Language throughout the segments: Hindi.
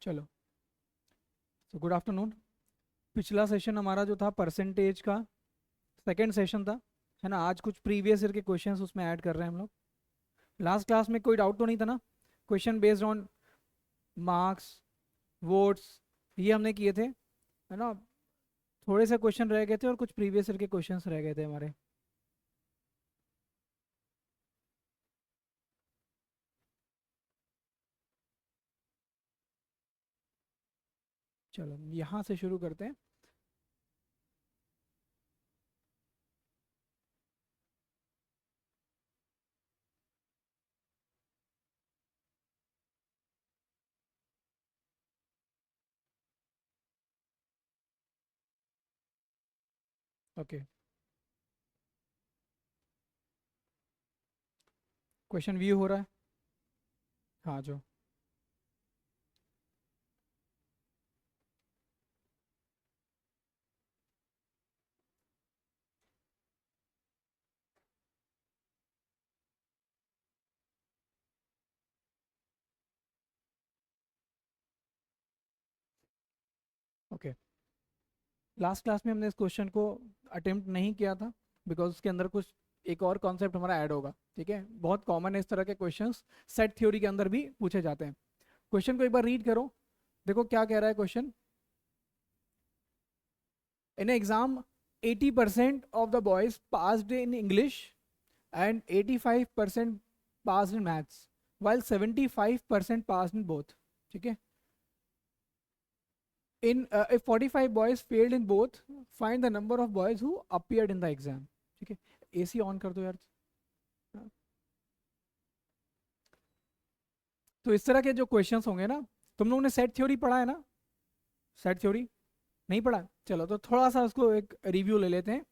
चलो, तो गुड आफ्टरनून। पिछला सेशन हमारा जो था परसेंटेज का सेकंड सेशन था, है ना। आज कुछ प्रीवियस ईयर के क्वेश्चंस उसमें ऐड कर रहे हैं हम लोग। लास्ट क्लास में कोई डाउट तो नहीं था ना? Question based on marks, votes, ये हमने किए थे, है ना। थोड़े से क्वेश्चन रह गए थे और कुछ प्रीवियस ईयर के क्वेश्चंस रह गए थे हमारे। चलो यहाँ से शुरू करते हैं। ओके, क्वेश्चन व्यू हो रहा है। हाँ जो ओके, लास्ट क्लास में हमने इस क्वेश्चन को अटेम्प्ट नहीं किया था बिकॉज उसके अंदर कुछ एक और कॉन्सेप्ट हमारा ऐड होगा। ठीक है, बहुत कॉमन है इस तरह के क्वेश्चंस, सेट थ्योरी के अंदर भी पूछे जाते हैं। क्वेश्चन को एक बार रीड करो, देखो क्या कह रहा है question. In exam 80% of the boys passed in English and 85% passed in maths while 75% passed in both. ठीक है, if 45 boys failed in both, find the number of boys who appeared in the exam. ठीक है, एसी ऑन कर दो यार। हाँ, तो इस तरह के जो क्वेश्चंस होंगे ना, तुम लोगों ने सेट थ्योरी पढ़ा है ना? सेट थ्योरी नहीं पढ़ा? चलो तो थोड़ा सा उसको एक रिव्यू ले लेते हैं।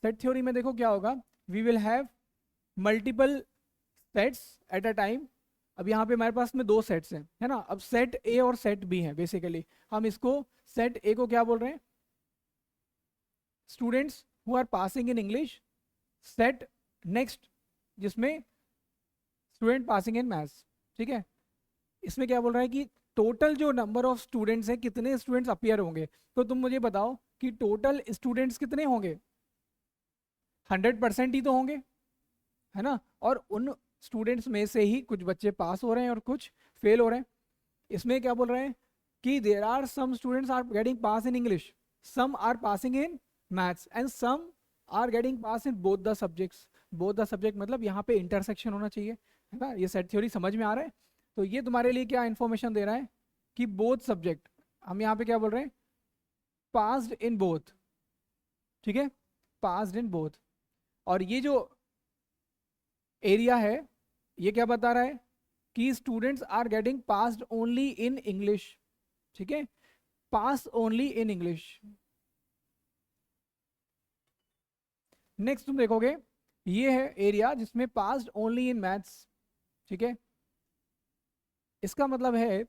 सेट थ्योरी में देखो क्या होगा। We will have multiple sets at a time. अब यहाँ पे हमारे पास में दो सेट्स हैं, है ना। अब सेट ए और सेट बी है बेसिकली। हम इसको सेट ए को क्या बोल रहे हैं? Students who are passing in English. Set next जिसमें स्टूडेंट पासिंग इन मैथ्स। ठीक है, इसमें क्या बोल रहा है कि टोटल जो नंबर ऑफ स्टूडेंट्स हैं, कितने स्टूडेंट्स अपीयर होंगे। तो तुम मुझे बताओ कि टोटल स्टूडेंट्स कितने होंगे? 100% ही तो होंगे, है ना। और उन स्टूडेंट्स में से ही कुछ बच्चे पास हो रहे हैं और कुछ फेल हो रहे हैं। इसमें क्या बोल रहे हैं कि there are some students are getting pass in English, some are passing in maths and some are getting pass in both the subjects. Both the subject मतलब यहाँ पे इंटरसेक्शन होना चाहिए, है ना। ये सेट थ्योरी समझ में आ रहा है? तो ये तुम्हारे लिए क्या इन्फॉर्मेशन दे रहा है कि बोथ सब्जेक्ट, हम यहाँ पे क्या बोल रहे हैं? Passed in both. ठीक है, पास्ड इन बोथ। और ये जो एरिया है, ये क्या बता रहा है कि students are getting passed only in English. ठीक है, pass only in English. Next तुम देखोगे, ये है एरिया जिसमें पास्ड ओनली इन मैथ्स। ठीक है, इसका मतलब है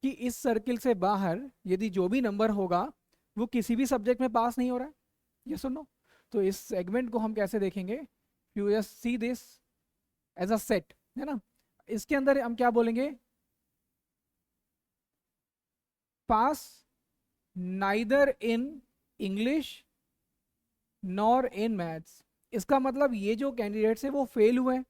कि इस सर्किल से बाहर यदि जो भी नंबर होगा वो किसी भी सब्जेक्ट में पास नहीं हो रहा है। ये सुनो, तो इस सेगमेंट को हम कैसे देखेंगे? You just see this as a set, है ना। इसके अंदर हम क्या बोलेंगे? Pass neither in English nor in maths. इसका मतलब ये जो कैंडिडेट्स है वो फेल हुए हैं।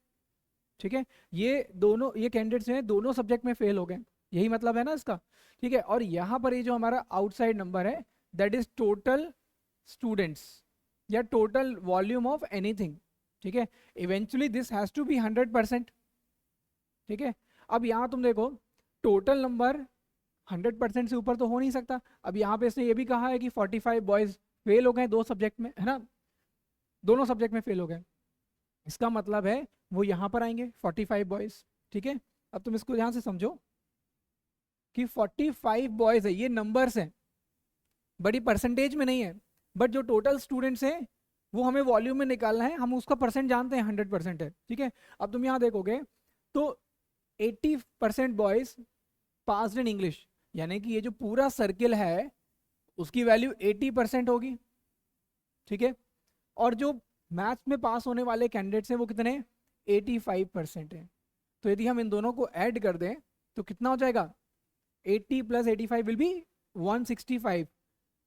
ठीक है, ये दोनों ये कैंडिडेट्स हैं दोनों सब्जेक्ट में फेल हो गए, यही मतलब है ना इसका। ठीक है, और यहाँ पर ये जो हमारा आउटसाइड नंबर है, दैट इज टोटल स्टूडेंट्स या टोटल वॉल्यूम ऑफ एनीथिंग। ठीक है, eventually this has to be 100%। ठीक है, अब यहाँ तुम देखो, टोटल नंबर 100% से ऊपर तो हो नहीं सकता। अब यहाँ पे इसने ये भी कहा है कि 45 बॉयज फेल हो गए दो सब्जेक्ट में, है ना, दोनों सब्जेक्ट में फेल हो गए। इसका मतलब है वो यहाँ पर आएंगे 45 बॉयज। ठीक है, अब तुम इसको यहाँ से समझो कि 45 बॉयज है, ये नंबर्स हैं, बड़ी परसेंटेज में नहीं है। बट जो टोटल स्टूडेंट्स हैं वो हमें वॉल्यूम में निकालना है, हम उसका परसेंट जानते हैं 100% है। ठीक है, अब तुम यहाँ देखोगे तो 80% बॉयज पास्ड इन इंग्लिश, यानी कि ये जो पूरा सर्किल है उसकी वैल्यू 80% होगी। ठीक है, और जो मैथ्स में पास होने वाले कैंडिडेट्स हैं वो कितने? 85% है। तो यदि हम इन दोनों को ऐड कर दें तो कितना हो जाएगा? 80 plus 85 will be 165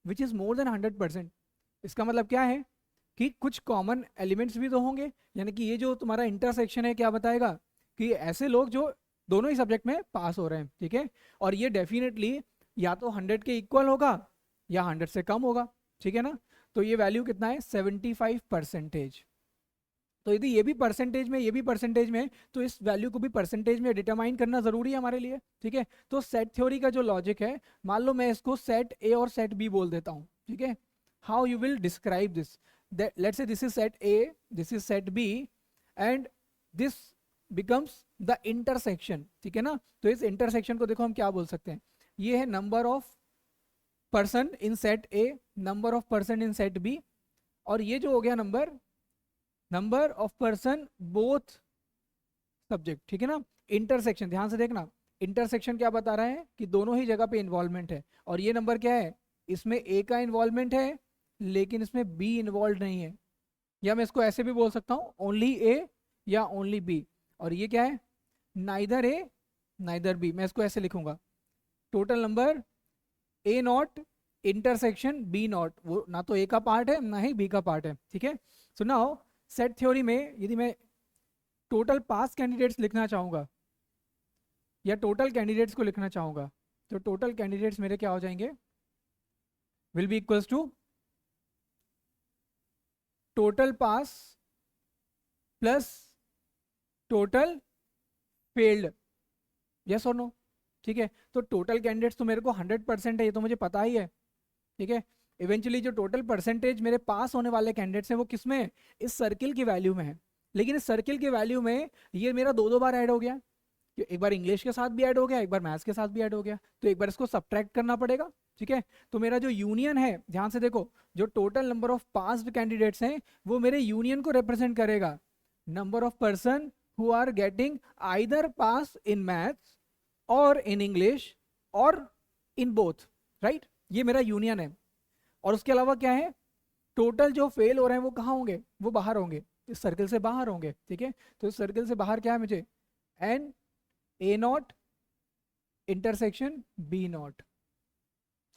which is more than 100%। इसका मतलब क्या है कि कुछ कॉमन एलिमेंट्स भी तो होंगे, यानी कि ये जो तुम्हारा इंटरसेक्शन है क्या बताएगा कि ऐसे लोग जो दोनों ही सब्जेक्ट में पास हो रहे हैं, ठीक है। और ये डेफिनेटली या तो 100 के इक्वल होगा या 100 से कम होगा, ठीक है ना। तो ये वैल्यू कितना है 75%। तो यदि ये भी परसेंटेज में ये भी परसेंटेज में तो इस वैल्यू को भी परसेंटेज में डिटरमाइन करना जरूरी है हमारे लिए, ठीक है। तो सेट थ्योरी का जो लॉजिक है, मान लो मैं इसको सेट ए और सेट बी बोल देता हूँ, ठीक है। How you will describe this, let's say this is set A, this is set B and this becomes the intersection, ठीक है ना। तो इस इंटरसेक्शन को देखो हम क्या बोल सकते हैं, ये है number of person in set A, number of person in set B, और ये जो हो गया number of person both subject, ठीक है ना। इंटरसेक्शन ध्यान से देखना, इंटरसेक्शन क्या बता रहा है कि दोनों ही जगह पे इन्वॉल्वमेंट है, और ये नंबर क्या है, इसमें ए का इन्वॉल्वमेंट है लेकिन इसमें बी इन्वॉल्व नहीं है, या मैं इसको ऐसे भी बोल सकता हूँ ओनली ए या ओनली बी। और ये क्या है, नाइदर ए नाइदर बी, मैं इसको ऐसे लिखूंगा total number A naught intersection B naught, वो ना तो ए का पार्ट है ना ही बी का पार्ट है, ठीक है। सो नाउ सेट थ्योरी में यदि मैं टोटल पास कैंडिडेट्स लिखना चाहूंगा या टोटल कैंडिडेट्स को लिखना चाहूंगा, तो टोटल कैंडिडेट्स मेरे क्या हो जाएंगे, will be equals to total pass plus total failed, yes और नो, ठीक है। तो टोटल कैंडिडेट्स तो मेरे को 100% है, ये तो मुझे पता ही है, ठीक है। इवेंचुअली जो टोटल परसेंटेज मेरे पास होने वाले कैंडिडेट्स हैं वो किस में है, इस सर्किल की वैल्यू में है। लेकिन इस सर्किल की वैल्यू में ये मेरा दो बार ऐड हो गया, एक बार इंग्लिश के साथ भी ऐड हो गया, एक बार मैथ्स के साथ भी ऐड हो गया, तो एक बार इसको सब्ट्रैक्ट करना पड़ेगा, ठीक है। तो मेरा जो यूनियन है, ध्यान से देखो, जो total number of passed candidates हैं वो मेरे यूनियन को रिप्रेजेंट करेगा, number of person who are getting either pass in maths और इन इंग्लिश और इन बोथ, राइट। ये मेरा यूनियन है। और उसके अलावा क्या है, टोटल जो फेल हो रहे हैं वो कहाँ होंगे, वो बाहर होंगे, इस सर्कल से बाहर होंगे, ठीक है। तो इस सर्कल से बाहर क्या है मुझे, N A naught intersection B naught.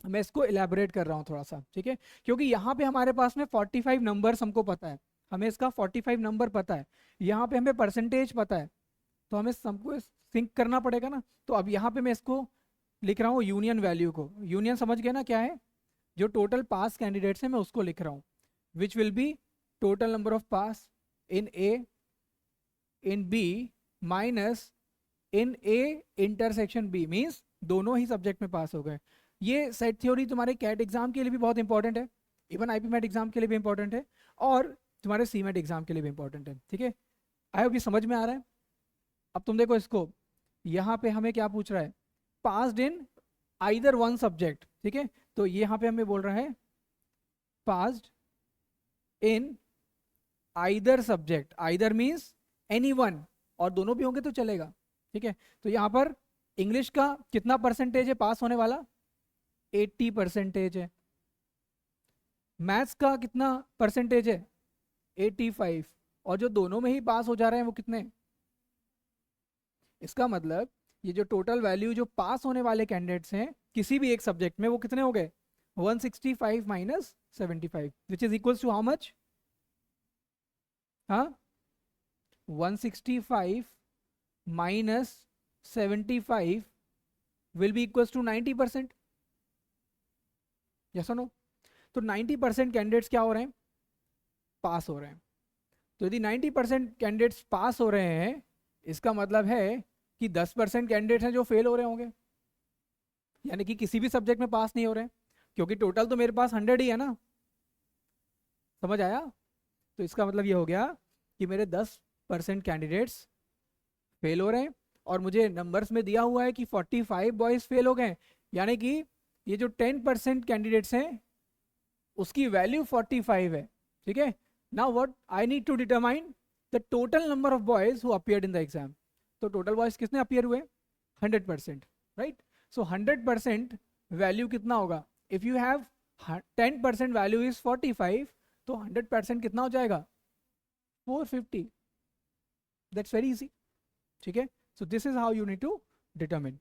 मैं इसको इलेबोरेट कर रहा हूँ थोड़ा सा, ठीक है, क्योंकि यहाँ पे हमारे पास में 45 नंबर्स हमको पता है, हमें इसका 45 नंबर पता है, यहाँ पे हमें परसेंटेज पता है, तो हमें सबको सिंक करना पड़ेगा ना। तो अब यहाँ पे मैं इसको लिख रहा हूँ यूनियन वैल्यू को, यूनियन समझ गए ना क्या है, जो टोटल पास कैंडिडेट्स हैं मैं उसको लिख रहा हूँ, which will be total number of pass in A in B minus in A intersection B, means दोनों ही सब्जेक्ट में पास हो गए। ये सेट थ्योरी तुम्हारे कैट एग्जाम के लिए भी बहुत इंपॉर्टेंट है, इवन आईपी मैट एग्जाम के लिए भी इंपॉर्टेंट है, और तुम्हारे सी मैट एग्जाम के लिए भी इंपॉर्टेंट है, ठीक है। आई होप ये समझ में आ रहा है। अब तुम देखो इसको, यहाँ पे हमें क्या पूछ रहा है, passed in either one subject, ठीक है। तो ये यहाँ पे हमें बोल रहा है passed in either subject, either means any one, और दोनों भी होंगे तो चलेगा, ठीक है। तो यहाँ पर इंग्लिश का कितना परसेंटेज है पास होने वाला, 80% है। मैथ्स का कितना परसेंटेज है, 85, और जो दोनों में ही पास हो जा रहे हैं वो कितने, इसका मतलब ये जो टोटल वैल्यू जो पास होने वाले कैंडिडेट्स हैं किसी भी एक सब्जेक्ट में वो कितने हो गए, 165 minus 75 which is equals to how much, हाँ 165 minus 75 will be equals to 90%, yes और नो। तो 90% कैंडिडेट्स क्या हो रहे हैं, पास हो रहे हैं। तो यदि 90% कैंडिडेट्स पास हो रहे हैं, इसका मतलब है कि 10% कैंडिडेट्स हैं जो फेल हो रहे होंगे, यानी कि किसी भी सब्जेक्ट में पास नहीं हो रहे हैं, क्योंकि टोटल तो मेरे पास 100 ही है ना, समझ आया। तो इसका मतलब ये हो गया कि मेरे 10% कैंडिडेट्स फेल हो रहे हैं, और मुझे नंबर्स में दिया हुआ है कि 45 बॉयज फेल हो गए, यानी कि ये जो 10% कैंडिडेट्स हैं उसकी वैल्यू 45 है, ठीक है। Now what I need to determine the total number of boys who appeared in the exam. तो टोटल बॉयज कितने अपीयर हुए, 100%, राइट। सो 100% वैल्यू कितना होगा, if you have 10% value is 45, तो 100% कितना हो जाएगा, 450, दैट्स वेरी इजी, ठीक है। So this is how you need to determine.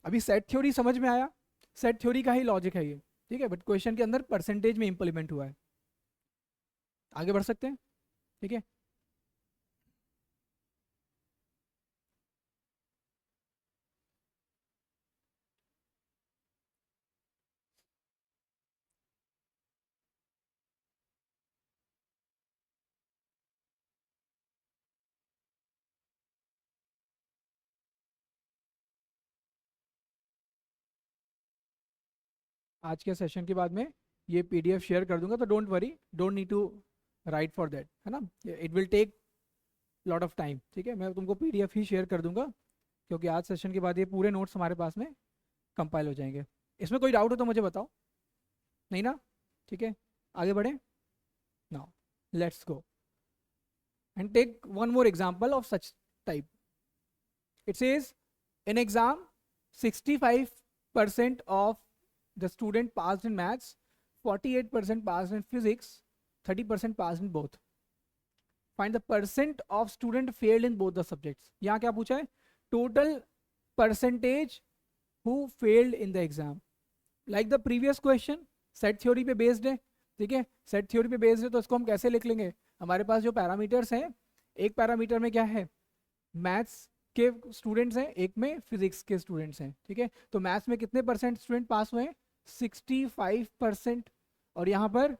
अभी सेट थ्योरी समझ में आया, सेट थ्योरी का ही लॉजिक है ये, ठीक है, बट क्वेश्चन के अंदर परसेंटेज में इंप्लीमेंट हुआ है। आगे बढ़ सकते हैं, ठीक है। आज के सेशन के बाद में ये पीडीएफ शेयर कर दूंगा, तो don't worry, don't need to write for that, है ना, it will take lot of time, ठीक है। मैं तुमको पीडीएफ ही शेयर कर दूंगा, क्योंकि आज सेशन के बाद ये पूरे नोट्स हमारे पास में कंपाइल हो जाएंगे। इसमें कोई डाउट हो तो मुझे बताओ, नहीं ना, ठीक है। आगे बढ़े, now let's go and take one more example of such type. It says in exam 65% of the student passed in maths, 48% passed in physics, 30% passed in both. Find the percent of student failed in both the subjects. यहाँ क्या पूछा है, total percentage who failed in the exam. Like the previous question, set theory पे बेस्ड है, ठीक है, सेट थ्योरी पे बेस्ड है, तो इसको हम कैसे लिख लेंगे। हमारे पास जो पैरामीटर्स हैं, एक पैरामीटर में क्या है, मैथ्स के स्टूडेंट्स हैं, एक में फिजिक्स के स्टूडेंट्स हैं, ठीक है। तो मैथ्स में कितने परसेंट स्टूडेंट पास हुए हैं, 65%, और यहाँ पर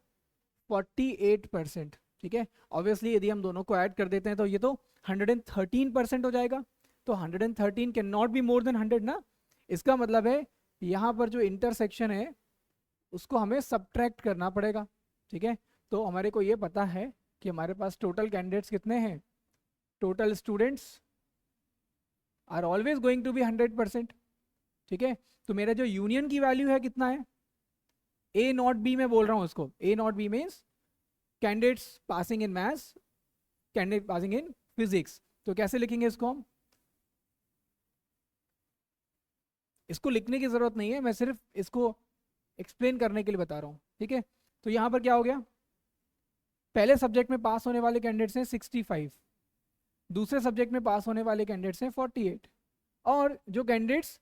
48%, ठीक है। ऑब्वियसली यदि हम दोनों को ऐड कर देते हैं तो ये तो 113% हो जाएगा, तो 113 can not be more than 100 ना। इसका मतलब है यहाँ पर जो इंटरसेक्शन है उसको हमें सब्ट्रैक्ट करना पड़ेगा, ठीक है। तो हमारे को ये पता है कि हमारे पास टोटल कैंडिडेट्स कितने हैं, total students are always going to be 100%, ठीक है। तो मेरा जो यूनियन की वैल्यू है कितना है, ए नॉट बी में बोल रहा हूँ उसको, A not B means candidates passing in maths, candidate passing in physics. तो कैसे लिखेंगे इसको हम, इसको लिखने की जरूरत नहीं है, मैं सिर्फ इसको एक्सप्लेन करने के लिए बता रहा हूँ, ठीक है। तो यहाँ पर क्या हो गया, पहले सब्जेक्ट में पास होने वाले कैंडिडेट्स हैं 65, दूसरे सब्जेक्ट में पास होने वाले कैंडिडेट्स हैं 48, और जो कैंडिडेट्स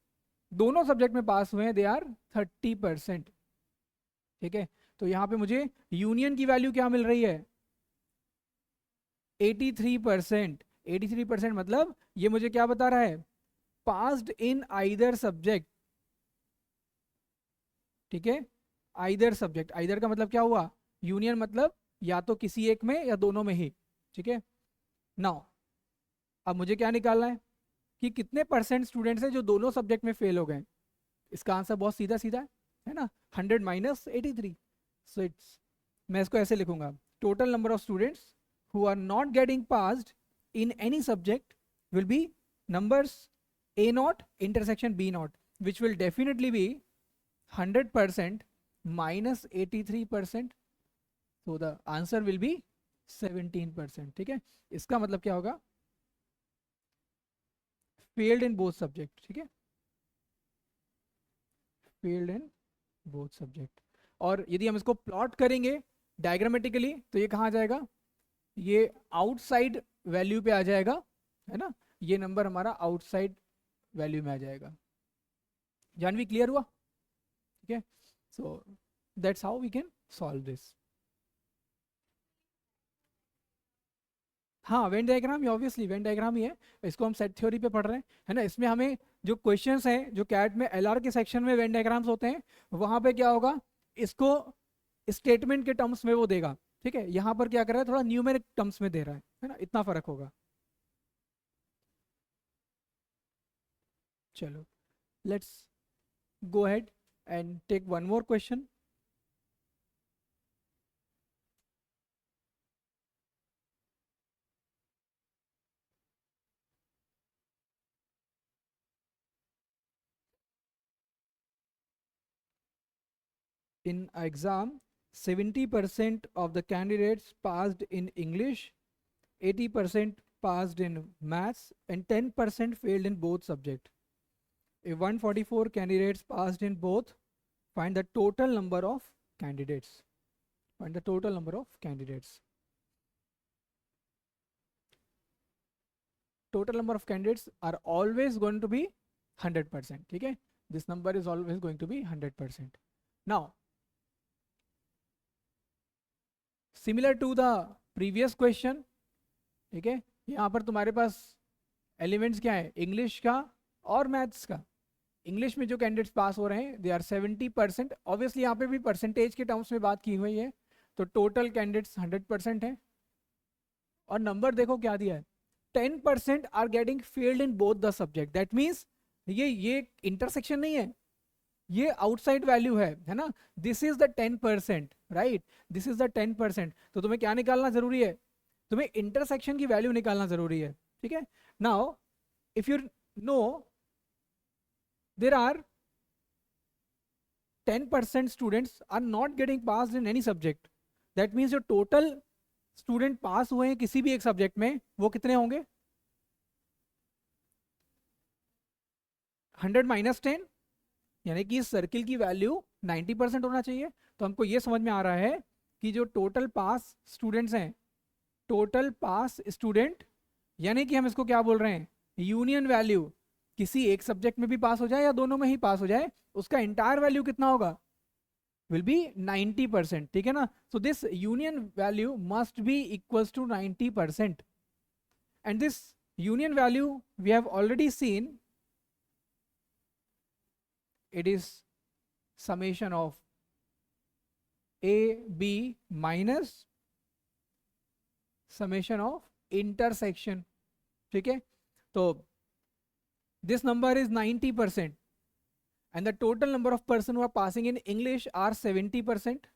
दोनों सब्जेक्ट में पास हुए हैं दे आर 30%, ठीक है। तो यहाँ पे मुझे यूनियन की वैल्यू क्या मिल रही है, 83%। 83% मतलब ये मुझे क्या बता रहा है, पास्ड इन आइदर सब्जेक्ट, ठीक है। आइदर सब्जेक्ट, आइदर का मतलब क्या हुआ, यूनियन मतलब या तो किसी एक में या दोनों में ही, ठीक है। नाउ अब मुझे क्या निकालना है कि कितने परसेंट स्टूडेंट्स हैं जो दोनों सब्जेक्ट में फेल हो गए। इसका आंसर बहुत सीधा सीधा है ना, 100 माइनस 83। सो इट्स, मैं इसको ऐसे लिखूंगा, total number of students who are not getting passed in any subject will be numbers a naught intersection b naught, which will definitely be 100% minus 83%, so the answer will be 17%, ठीक है। इसका मतलब क्या होगा, फेल्ड इन बोथ सब्जेक्ट, ठीक है, फेल्ड इन बोथ सब्जेक्ट। और यदि हम इसको प्लॉट करेंगे डायग्रामेटिकली तो ये कहाँ आ जाएगा, ये आउटसाइड वैल्यू पे आ जाएगा, है ना, ये नंबर हमारा आउटसाइड वैल्यू में आ जाएगा। जानवी क्लियर हुआ, ठीक है। So that's how we can solve this. हाँ, वेन डायग्राम, ये ऑब्वियसली वेन डायग्राम ही है, इसको हम सेट थ्योरी पे पढ़ रहे हैं, है ना। इसमें हमें जो क्वेश्चंस हैं, जो कैट में एलआर के सेक्शन में वेन डायग्राम्स होते हैं, वहां पे क्या होगा, इसको स्टेटमेंट के टर्म्स में वो देगा, ठीक है। यहाँ पर क्या कर रहा है, थोड़ा न्यूमेरिक टर्म्स में दे रहा है ना, इतना फर्क होगा। चलो, let's go ahead and take one more question. In exam, 70% of the candidates passed in English, 80% passed in maths, and 10% failed in both subjects. If 144 candidates passed in both, find the total number of candidates. Find the total number of candidates. Total number of candidates are always going to be 100%, ठीक है। This number is always going to be 100%. Now, similar to the previous question, ठीक है, यहाँ पर तुम्हारे पास एलिमेंट्स क्या है, इंग्लिश का और मैथ्स का. इंग्लिश में जो कैंडिडेट्स पास हो रहे हैं दे आर 70%. ऑब्वियसली यहाँ पे भी परसेंटेज के टर्म्स में बात की हुई है, तो टोटल कैंडिडेट्स 100% है. और नंबर देखो क्या दिया है, 10% are getting failed in both the subject. That means ये इंटरसेक्शन नहीं है, ये आउटसाइड वैल्यू है ना. This is the 10%, right, this is the 10%. तो तुम्हें क्या निकालना जरूरी है, तुम्हें इंटरसेक्शन की वैल्यू निकालना जरूरी है. ठीक है. Now if you know there are 10% students are not getting pass in any subject, that means जो टोटल स्टूडेंट पास हुए हैं किसी भी एक सब्जेक्ट में वो कितने होंगे, 100 माइनस 10, यानी कि इस सर्किल की वैल्यू 90% होना चाहिए. तो हमको ये समझ में आ रहा है कि जो टोटल पास स्टूडेंट्स हैं, टोटल पास स्टूडेंट, यानी कि हम इसको क्या बोल रहे हैं, यूनियन वैल्यू, किसी एक सब्जेक्ट में भी पास हो जाए या दोनों में ही पास हो जाए, उसका इंटायर वैल्यू कितना होगा, will be 90%. ठीक है ना. so this union value must be equals to 90%, and this union value we have already seen, it is summation of a b minus summation of intersection. ठीक है. तो this number is 90%, and the total number of person who are passing in English are 70%.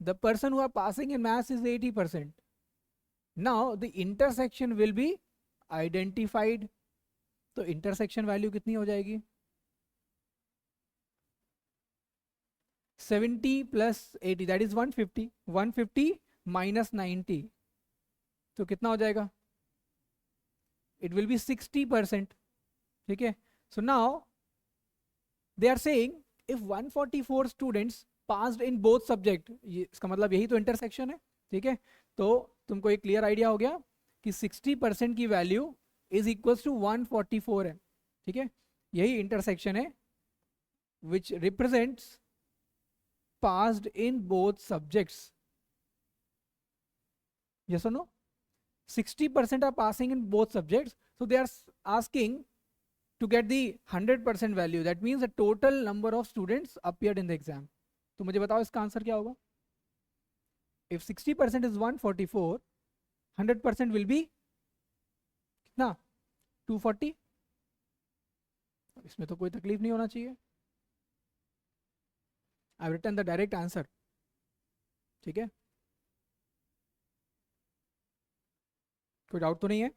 The person who are passing in maths is 80%. Now the intersection will be identified. तो intersection value कितनी हो जाएगी, 70 plus 80, that is 150. 150 minus 90, तो कितना हो जाएगा, it will be 60%. ठीक है. So now they are saying if 144 students passed in both subject, इसका मतलब यही तो इंटरसेक्शन है. ठीक है. तो तुमको एक क्लियर आइडिया हो गया कि 60% की वैल्यू इज इक्वल्स टू 144 है. ठीक है. यही इंटरसेक्शन है विच represents passed in both subjects. yes or no, 60% are passing in both subjects, so they are asking to get the 100% value. That means the total number of students appeared in the exam. तो मुझे बताओ इसका आंसर क्या होगा. If 60% is 144, 100% will be कितना, 240. इसमें तो कोई तकलीफ नहीं होना चाहिए. I've written the direct answer. ठीक है. कोई डाउट तो नहीं है.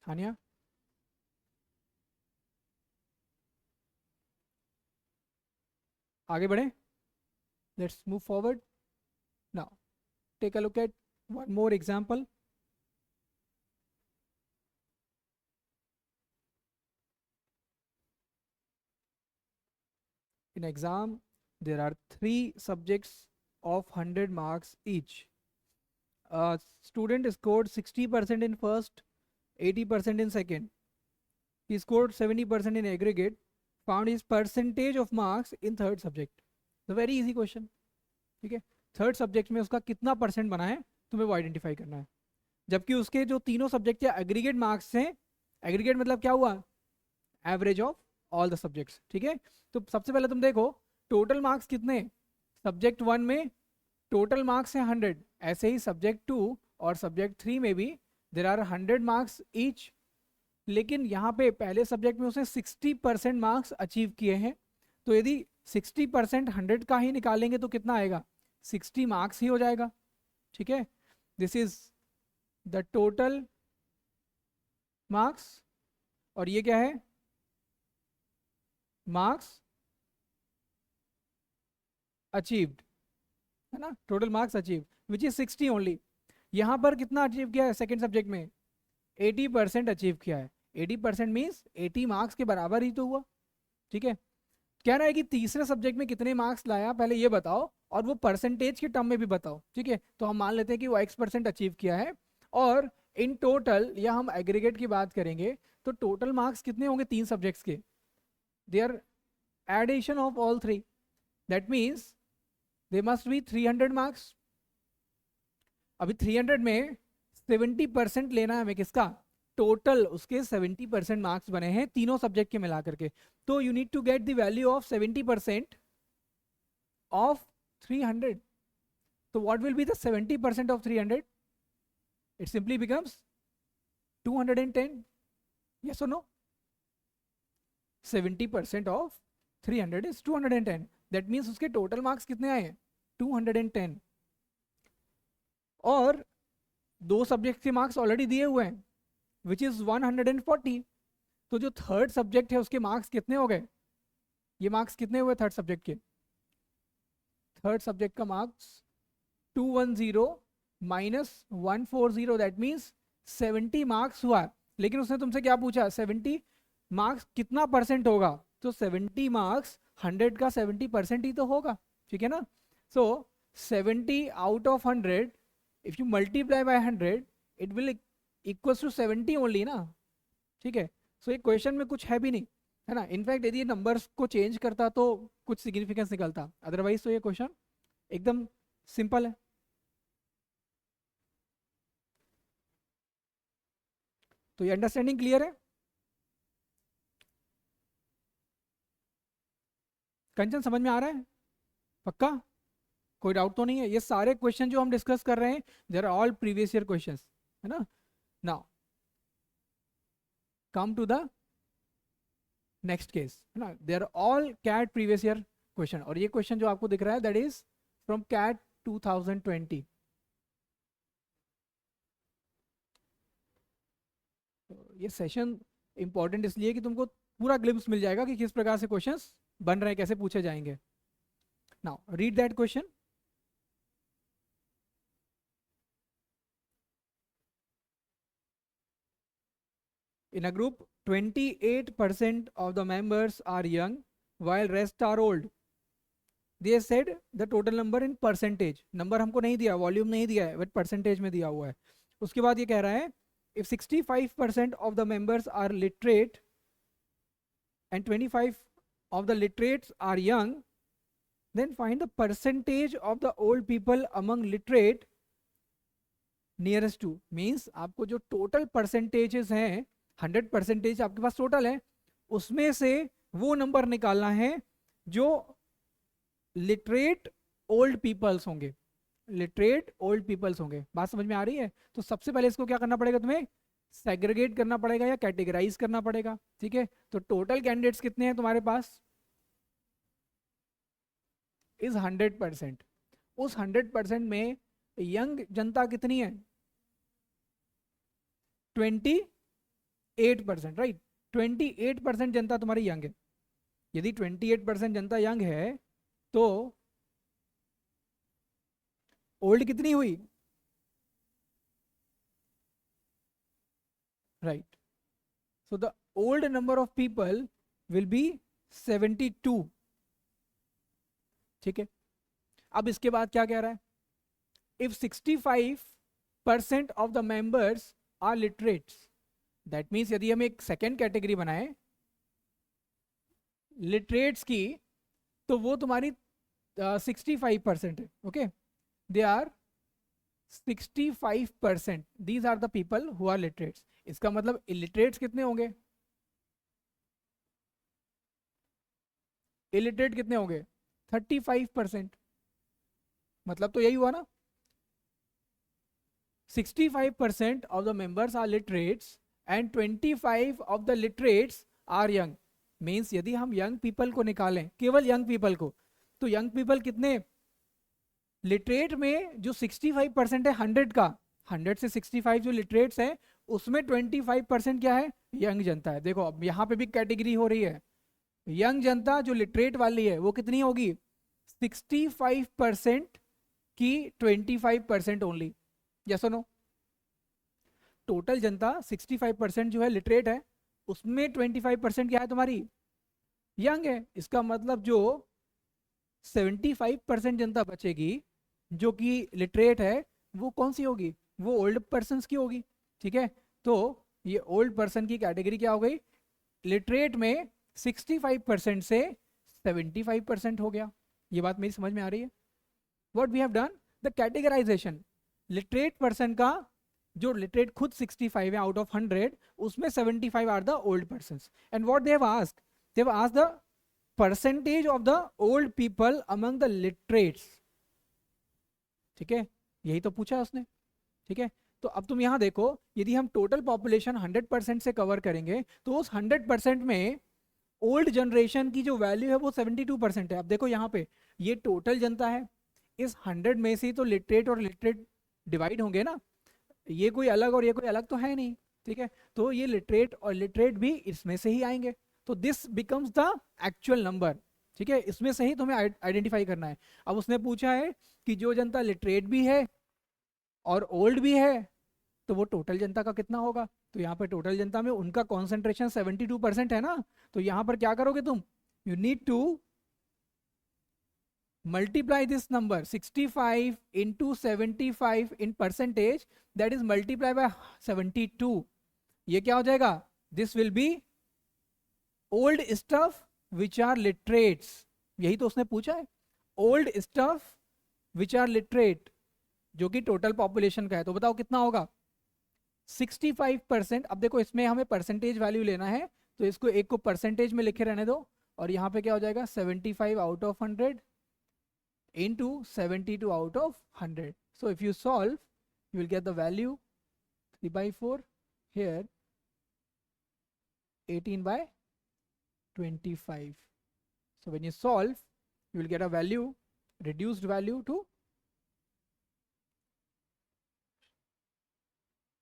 हानिया, आगे बढ़े. Let's move forward. Now take a look at one more example. in exam there are 3 subjects of 100 marks each. Student scored 60% in first, 80% in second. He scored 70% in aggregate. Found his percentage of marks in third subject. The very easy question. ठीक है. थर्ड सब्जेक्ट में उसका कितना परसेंट बना है तुम्हें वो आइडेंटिफाई करना है, जबकि उसके जो तीनों सब्जेक्ट के एग्रीगेट मार्क्स हैं, एग्रीगेट मतलब क्या हुआ, average of all the subjects. ठीक है. तो सबसे पहले तुम देखो टोटल मार्क्स कितने, सब्जेक्ट 1 में टोटल मार्क्स हैं 100, ऐसे ही सब्जेक्ट 2 और सब्जेक्ट 3 में भी देयर आर 100 मार्क्स ईच. लेकिन यहाँ पे पहले सब्जेक्ट में उसने 60% मार्क्स अचीव किए हैं. तो यदि 60% 100 का ही निकालेंगे तो कितना आएगा, 60 मार्क्स ही हो जाएगा. ठीक है. This is the total marks, और ये क्या है, मार्क्स अचीव्ड, है ना, total marks achieve which is 60 only. यहां पर कितना अचीव किया है सेकेंड सब्जेक्ट में, 80% अचीव किया है. 80% मीन्स 80 मार्क्स के बराबर ही तो हुआ. ठीक है. कह रहा है कि तीसरे सब्जेक्ट में कितने मार्क्स लाया पहले ये बताओ, और वो परसेंटेज के टर्म में भी बताओ, ठीक है। तो हम मान लेते हैं कि वो X% अचीव किया है, और इन टोटल, या हम एग्रीगेट की बात करेंगे, तो टोटल मार्क्स कितने होंगे तीन सब्जेक्ट्स के, there addition of all three, that means they must be 300 marks. अभी 300 में 70% लेना है हमें किसका, टोटल उसके 70% मार्क्स बने हैं तीनों सब्जेक्ट के मिला करके। तो you need to get the value of 70% of 300। तो what will be the 70% of 300? It simply becomes 210। Yes और no? 70% of 300 is 210। That means उसके टोटल मार्क्स कितने आए हैं, 210। और दो सब्जेक्ट के मार्क्स ऑलरेडी दिए हुए हैं, विच इज 140। तो जो थर्ड सब्जेक्ट है उसके मार्क्स कितने हो गए, ये मार्क्स कितने हुए थर्ड सब्जेक्ट के, थर्ड सब्जेक्ट का marks 210 minus 140, that means 70 marks हुआ। लेकिन उसने तुमसे क्या पूछा, 70 मार्क्स कितना परसेंट होगा, तो 70 मार्क्स 100 का 70% ही तो होगा, ठीक है ना। So 70 out of 100, if you multiply by 100, it will equals to 70 only ना, ठीक है। सो ये क्वेश्चन में कुछ है भी नहीं, है ना। इनफैक्ट यदि ये नंबर्स को चेंज करता तो कुछ सिग्निफिकेंस निकलता, अदरवाइज तो ये क्वेश्चन एकदम सिंपल है। तो ये अंडरस्टैंडिंग क्लियर है? कंचन समझ में आ रहा है पक्का? कोई डाउट तो नहीं है? ये सारे क्वेश्चन जो हम डिस्कस कर रहे हैं, there are all previous year questions, है ना। Now come to the next case, है ना। There are all CAT previous year question, और ये क्वेश्चन जो आपको दिख रहा है दैट इज फ्रॉम कैट 2020। ये सेशन इंपॉर्टेंट इसलिए कि तुमको पूरा ग्लिम्स मिल जाएगा कि किस प्रकार से क्वेश्चंस बन रहे हैं, कैसे पूछे जाएंगे। Now read that question. In a group, 28% of the members are young, while rest are old. They said the total number in percentage. Number हमको नहीं दिया, वॉल्यूम नहीं दिया है, बट परसेंटेज में दिया हुआ है। उसके बाद ये कह रहा है, if 65% of the members are literate and 25 of the literates are young, then find the percentage of the old people among literate nearest to. Means आपको जो टोटल परसेंटेजेस हैं, 100% आपके पास टोटल है, उसमें से वो नंबर निकालना है जो लिटरेट ओल्ड पीपल्स होंगे, लिटरेट ओल्ड पीपल्स होंगे। बात समझ में आ रही है? तो सबसे पहले इसको क्या करना पड़ेगा तुम्हें, सेग्रीगेट करना पड़ेगा या कैटेगराइज करना पड़ेगा, ठीक है। तो टोटल कैंडिडेट्स कितने हैं तुम्हारे पास, इज 100%। उस 100% में यंग जनता कितनी है, 28%, राइट। 28% जनता तुम्हारी यंग है। यदि 28% जनता यंग है तो ओल्ड कितनी हुई, right. So the old number of people will be 72, ठीक है। अब इसके बाद क्या कह रहा है, if 65% of the members are literates, that means यदि हम एक सेकेंड कैटेगरी बनाए लिटरेट्स की, तो वो तुम्हारी 65% है, okay. They are 65%, these are the people who are literates. इसका मतलब इलिटरेट्स कितने होंगे, इलिटरेट कितने होंगे, 35%। मतलब तो यही हुआ ना, 65% of the members are literates and 25 of the literates are young। Means यदि हम यंग पीपल को निकालें, केवल यंग पीपल को, तो यंग पीपल कितने, लिटरेट में जो 65% है 100 का, 100 से 65 जो लिटरेट्स है, उसमें 25% क्या है, यंग जनता है। देखो अब यहाँ पे भी कैटेगरी हो रही है, यंग जनता जो लिटरेट वाली है वो कितनी होगी, 65% की 25% ओनली। यस और नो? टोटल जनता 65% जो है लिटरेट है, उसमें 25% क्या है तुम्हारी यंग है, इसका मतलब जो 75% जनता बचेगी जो कि लिटरेट है, वो कौन सी होगी, वो ओल्ड पर्सन की होगी। ठीक है, तो ये ओल्ड पर्सन की कैटेगरी क्या हो गई, लिटरेट में 65% से 75% हो गया। ये बात मेरी समझ में आ रही है। What we have done, the categorization, literate person का, जो लिटरेट खुद 65 है आउट ऑफ 100, उसमें 75 are the old person. And what they have asked, they have asked the percentage of the old people among the literates. ठीक है, यही तो पूछा है उसने। ठीक है, तो अब तुम यहां देखो, यदि हम टोटल पॉपुलेशन 100% से कवर करेंगे तो उस 100% में ओल्ड जनरेशन की जो वैल्यू है वो 72% है। अब देखो यहाँ पे, ये टोटल जनता है, इस 100 में से तो लिटरेट और लिटरेट डिवाइड होंगे ना, ये कोई अलग और ये कोई अलग तो है नहीं। ठीक है, तो ये लिटरेट और लिटरेट भी इसमें से ही आएंगे, तो this becomes the actual number. ठीक है, इसमें से ही तुम्हें आइडेंटिफाई करना है। अब उसने पूछा है कि जो जनता लिटरेट भी है और ओल्ड भी है, तो वो टोटल जनता का कितना होगा। तो यहाँ पर टोटल जनता में उनका कॉन्सेंट्रेशन 72% है ना, तो यहाँ पर क्या करोगे तुम, you need to multiply this number 65 into 75 in percentage, that is multiply by 72। ये क्या हो जाएगा, this will be old stuff which are literates। यही तो उसने पूछा है, old stuff which are literate, जो कि टोटल पॉपुलेशन का है। तो बताओ कितना होगा, 65%। अब देखो इसमें हमें परसेंटेज वैल्यू लेना है, तो इसको एक को परसेंटेज में लिखे रहने दो, और यहाँ पे क्या हो जाएगा 75 out of 100 into 72 out of 100। So if you solve, you will get the value 3 by 4, here 18 by 25। So when you solve, you will get a value, reduced value to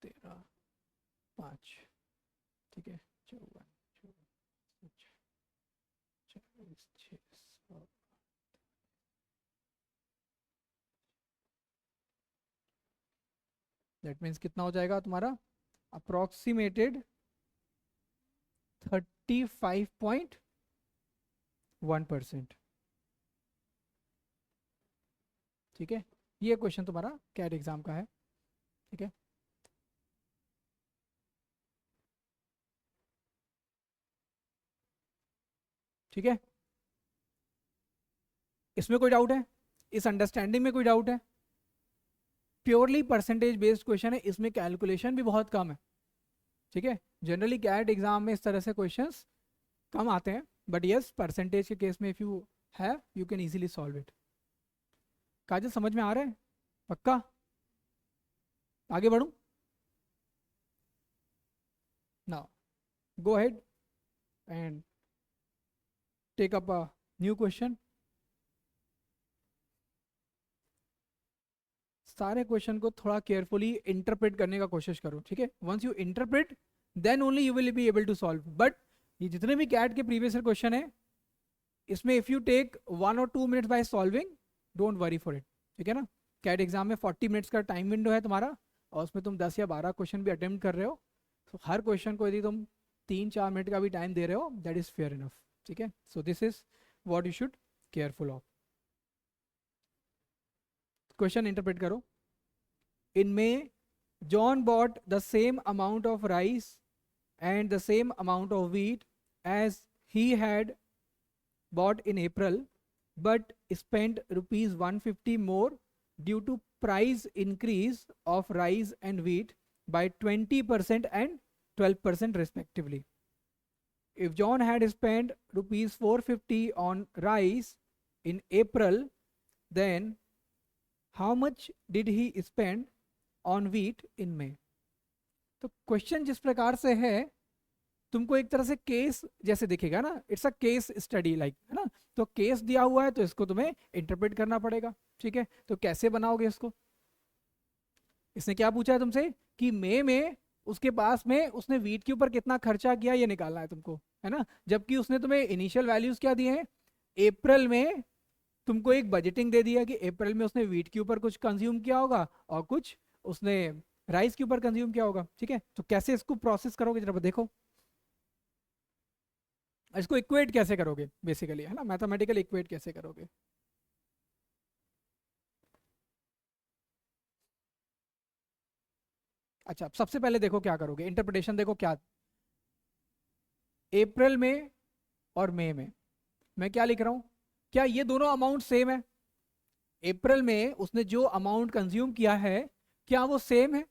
13 5। ठीक है, 54 46। दैट मीन्स कितना हो जाएगा तुम्हारा, अप्रोक्सीमेटेड 35.1%। ठीक है, ये क्वेश्चन तुम्हारा कैट एग्जाम का है। ठीक है, ठीक है, इसमें कोई डाउट है, इस अंडरस्टैंडिंग में कोई डाउट है। प्योरली परसेंटेज बेस्ड क्वेश्चन है, इसमें कैलकुलेशन भी बहुत कम है। ठीक है, जनरली कैट एग्जाम में इस तरह से क्वेश्चंस कम आते हैं, बट यस परसेंटेज के केस में if you have, you can easily solve it. Kajal समझ में आ रहा है, पक्का, आगे बढ़ूं, now go ahead and take up a new question. सारे क्वेश्चन को थोड़ा केयरफुली इंटरप्रेट करने का कोशिश करो। ठीक है, once you interpret then only you will be able to solve. But ये जितने भी कैट के प्रीवियस क्वेश्चन है, इसमें if you take 1 or 2 minutes by solving, don't worry for it. ठीक है ना, कैट एग्जाम में 40 मिनट्स का टाइम विंडो है तुम्हारा, और उसमें तुम 10 या 12 क्वेश्चन भी अटेम्प्ट कर रहे हो, तो हर क्वेश्चन को यदि तुम 3-4 मिनट का भी टाइम दे रहे हो, दैट इज फेयर इनफ। ठीक है, so this is what you should careful of. Question interpret करो। In May, John bought the same amount of rice and the same amount of wheat as he had bought in April, but spent rupees 150 more due to price increase of rice and wheat by 20% and 12% respectively. If John had spent rupees 450 on rice in April, then how much did he spend on wheat in May. तो क्वेश्चन जिस प्रकार से है, तुमको एक तरह से केस जैसे दिखेगा ना, it's a case study like, है ना, तो केस दिया हुआ है तो इसको तुम्हें इंटरप्रेट करना पड़ेगा। ठीक है, तो कैसे बनाओगे इसको, इसने क्या पूछा है तुमसे कि मई में उसके पास में उसने वीट के ऊपर कितना खर्चा किया, ये निकालना है तुमको, है ना, जबकि उसने तुम्हें इनिशियल वैल्यूज क्या दिए हैं, अप्रैल में तुमको एक बजटिंग दे दिया कि अप्रैल में उसने वीट के ऊपर कुछ कंज्यूम किया होगा और कुछ उसने राइस के ऊपर कंज्यूम किया होगा। ठीक है, तो कैसे इसको प्रोसेस करोगे जरा देखो। इसको इक्वेट कैसे करोगे बेसिकली, है ना, मैथमेटिकल इक्वेट कैसे करोगे? अच्छा, सबसे पहले देखो क्या करोगे, इंटरप्रिटेशन देखो क्या, अप्रैल में और मई में मैं क्या लिख रहा हूं, क्या ये दोनों अमाउंट सेम है? अप्रैल में उसने जो अमाउंट कंज्यूम किया है, क्या वो सेम है?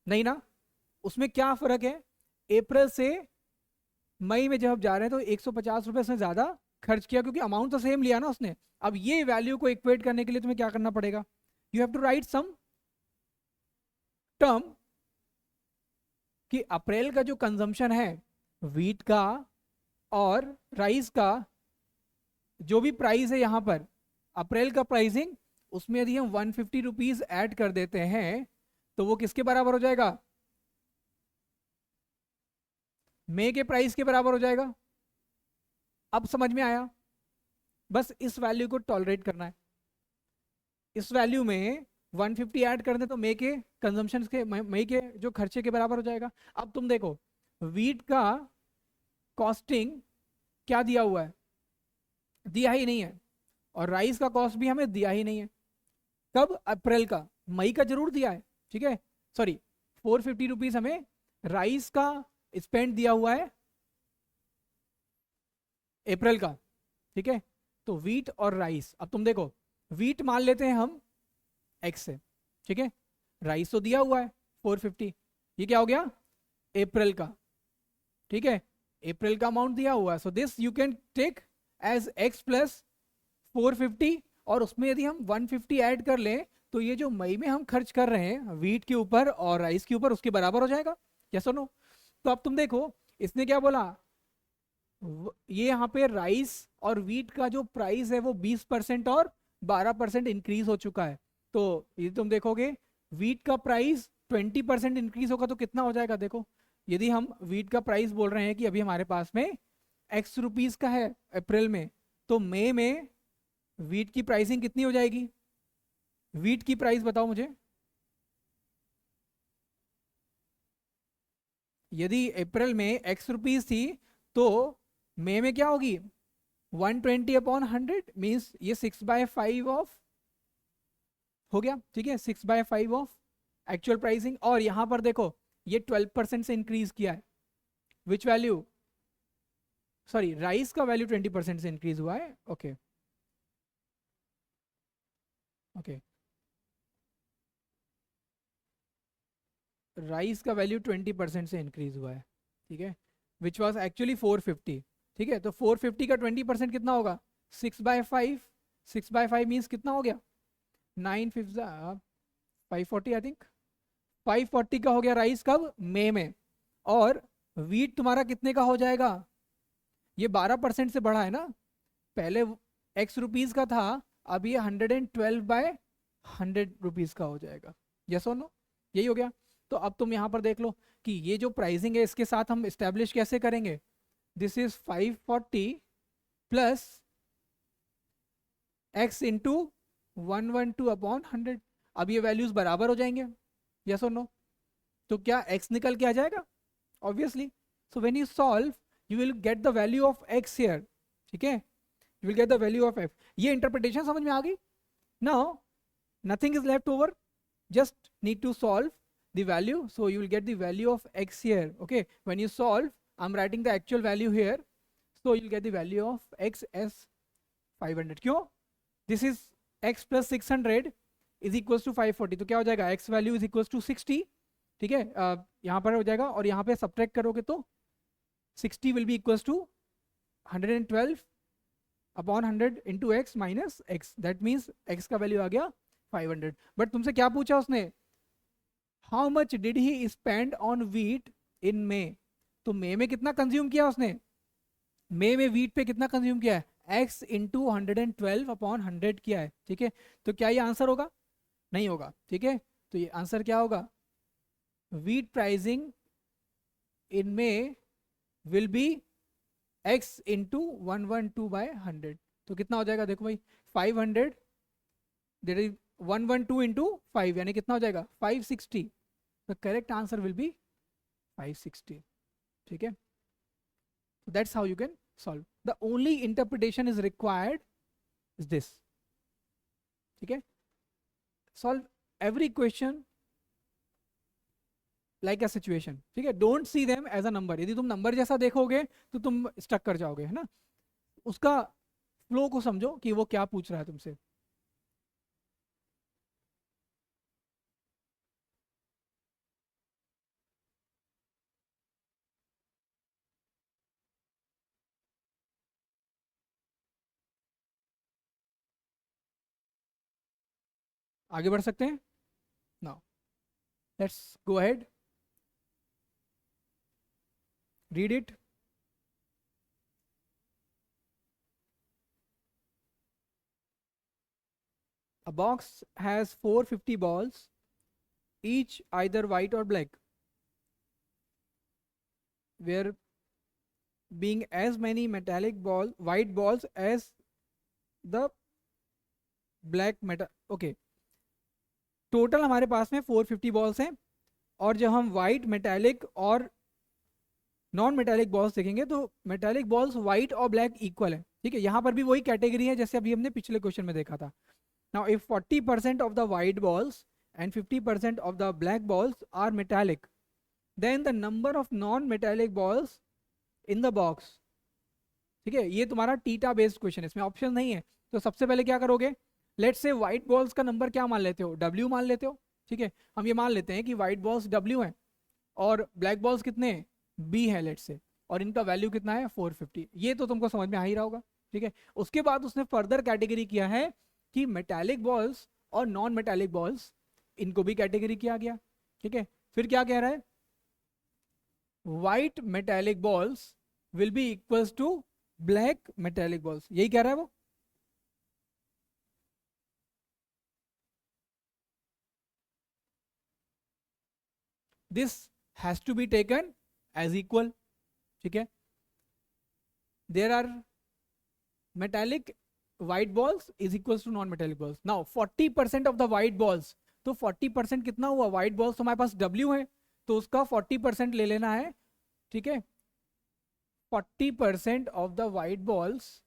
नहीं ना। उसमें क्या फर्क है, अप्रैल से मई में जब आप जा रहे हैं तो 150 रुपए से ज्यादा खर्च किया, क्योंकि अमाउंट तो सेम लिया ना उसने। अब ये वैल्यू को इक्वेट करने के लिए तुम्हें क्या करना पड़ेगा, you have to write some term कि अप्रैल का जो कंजम्पशन है वीट का और राइस का, जो भी प्राइस है यहाँ पर अप्रैल का प्राइसिंग, उसमें यदि हम 150 रुपीज ऐड कर देते हैं तो वो किसके बराबर हो जाएगा, मई के प्राइस के बराबर हो जाएगा। अब समझ में आया? बस इस वैल्यू को टॉलरेट करना है, इस वैल्यू में 150 ऐड कर दें तो मई के कंजम्पशन के, मई के जो खर्चे के बराबर हो जाएगा। अब तुम देखो वीट का कॉस्टिंग क्या दिया हुआ है, दिया ही नहीं है, और राइस का कॉस्ट भी हमें दिया ही नहीं है। कब, अप्रैल का, मई का जरूर दिया है, ठीक है, सॉरी 450 रुपीज हमें राइस का स्पेंड दिया हुआ है अप्रैल का, ठीक है। तो वीट और राइस, अब तुम देखो वीट मान लेते हैं हम एक्स से, ठीक है, राइस तो दिया हुआ है 450, ये क्या हो गया अप्रैल का, ठीक है, अप्रैल का अमाउंट दिया हुआ है, so this you can take as X plus 450, और उसमें यदि हम 150 ऐड कर लें तो ये जो मई में हम खर्च कर रहे हैं वीट के ऊपर और राइस के ऊपर, उसके बराबर हो जाएगा, या सुनो। तो अब तुम देखो इसने क्या बोला, ये यहाँ पे राइस और वीट का जो प्राइस है वो 20% और 12% इंक्रीज हो चुका है। तो ये तुम देखोगे वीट का प्राइस 20% इंक्रीज होगा तो कितना हो जाएगा, देखो यदि हम वीट का प्राइस बोल रहे हैं कि अभी हमारे पास में एक्स रुपीज का है अप्रैल में, तो मई में वीट की प्राइसिंग कितनी हो जाएगी, वीट की प्राइस बताओ मुझे, यदि अप्रैल में एक्स रुपीज थी तो मई में क्या होगी 120/100, मीन्स ये 6/5 ऑफ हो गया, ठीक है, 6/5 ऑफ एक्चुअल प्राइसिंग। और यहां पर देखो ये 12% से इंक्रीज किया है, विच वैल्यू, सॉरी राइस का वैल्यू 20% से इंक्रीज हुआ है, ओके ओके, राइस का वैल्यू 20% से इंक्रीज हुआ है, ठीक है, विच वॉज एक्चुअली 450, ठीक है। तो 450 का 20% कितना होगा 6/5, 6/5 मीन्स कितना हो गया 9 5 540, आई थिंक 540 का हो गया राइस कब, मई में। और वीट तुम्हारा कितने का हो जाएगा, ये 12% से बढ़ा है ना, पहले एक्स रुपीज का था, अब ये 112/100 रुपीज का हो जाएगा, यस और नो, यही हो गया। तो अब तुम यहां पर देख लो कि ये जो प्राइसिंग है इसके साथ हम स्टैब्लिश कैसे करेंगे, this is 540 plus x into 112/100, अब ये वैल्यूज बराबर हो जाएंगे, यस और नो। तो क्या x निकल के आ जाएगा, obviously. So when you solve you will get the value of x here, ठीक है, you will get the value of f। ये इंटरप्रिटेशन समझ में आ गई? Now nothing is left over, just need to solve the value, so you will get the value of x here, okay, when you solve I'm writing the actual value here, so you'll get the value of x as 500, क्यों, this is x plus 600 is equals to 540, तो क्या हो जाएगा x value is equals to 60, ठीक है, यहाँ पर हो जाएगा, और यहाँ पे सब्ट्रैक्ट करोगे तो 60 will be equals to 112/100 into x minus x, that means x का वैल्यू आ गया 500। बट तुमसे क्या पूछा उसने, how much did he spend on wheat in May, तो मे में कितना कंज्यूम किया उसने, मे में वीट पे कितना कंज्यूम किया है x इंटू 112/100 किया है, ठीक है। तो क्या ये आंसर होगा, नहीं होगा, ठीक है। तो ये आंसर क्या होगा, wheat pricing in may will be x into 112/100, तो कितना हो जाएगा देखो भाई 500, दैट इज 112 इंटू 5, यानी कितना हो जाएगा 560, the correct answer will be 560, ठीक है। That's how you can solve. The only interpretation is required is this. ठीक है, solve every question like a situation. ठीक है, don't see them as a number. यदि तुम नंबर जैसा देखोगे तो तुम स्टक कर जाओगे, है ना. उसका फ्लो को समझो कि वो क्या पूछ रहा है तुमसे. आगे बढ़ सकते हैं. Now let's go ahead, read it. A box has 450 balls, each either white or black, where being as many metallic white balls as the black metal. Okay, total हमारे पास में 450 बॉल्स हैं, और जब हम वाइट मेटालिक और नॉन मेटालिक बॉल्स देखेंगे तो मेटालिक बॉल्स वाइट और ब्लैक इक्वल है. ठीक है, यहाँ पर भी वही कैटेगरी है जैसे अभी हमने पिछले क्वेश्चन में देखा था. Now if 40% of the white balls and 50% of the black balls are metallic, then the number of non-metallic balls in the box. ठीक है, ये तुम्हारा टीटा बेस्ड क्वेश्चन है, इसमें ऑप्शन नहीं है. तो सबसे पहले क्या करोगे, लेट्स से व्हाइट बॉल्स का नंबर क्या मान लेते हो, डब्ल्यू मान लेते हो. ठीक है, हम ये मान लेते हैं कि व्हाइट बॉल्स डब्ल्यू हैं और ब्लैक बॉल्स कितने बी है लेट्स से, और इनका वैल्यू कितना है 450. ये तो तुमको समझ में आ ही रहा होगा. ठीक है, उसके बाद उसने फर्दर कैटेगरी किया है कि मेटालिक बॉल्स और नॉन मेटालिक बॉल्स, इनको भी कैटेगरी किया गया. ठीक है, फिर क्या कह रहा है, white metallic balls will be equals to black metallic balls, यही कह रहा है वो. This has to be taken as equal. ठीक है, there are metallic white balls is equals to non metallic balls. now 40% of the white balls, तो 40% कितना हुआ, white balls तो हमारे पास W है तो उसका 40% ले लेना है. ठीक है, 40% of the white balls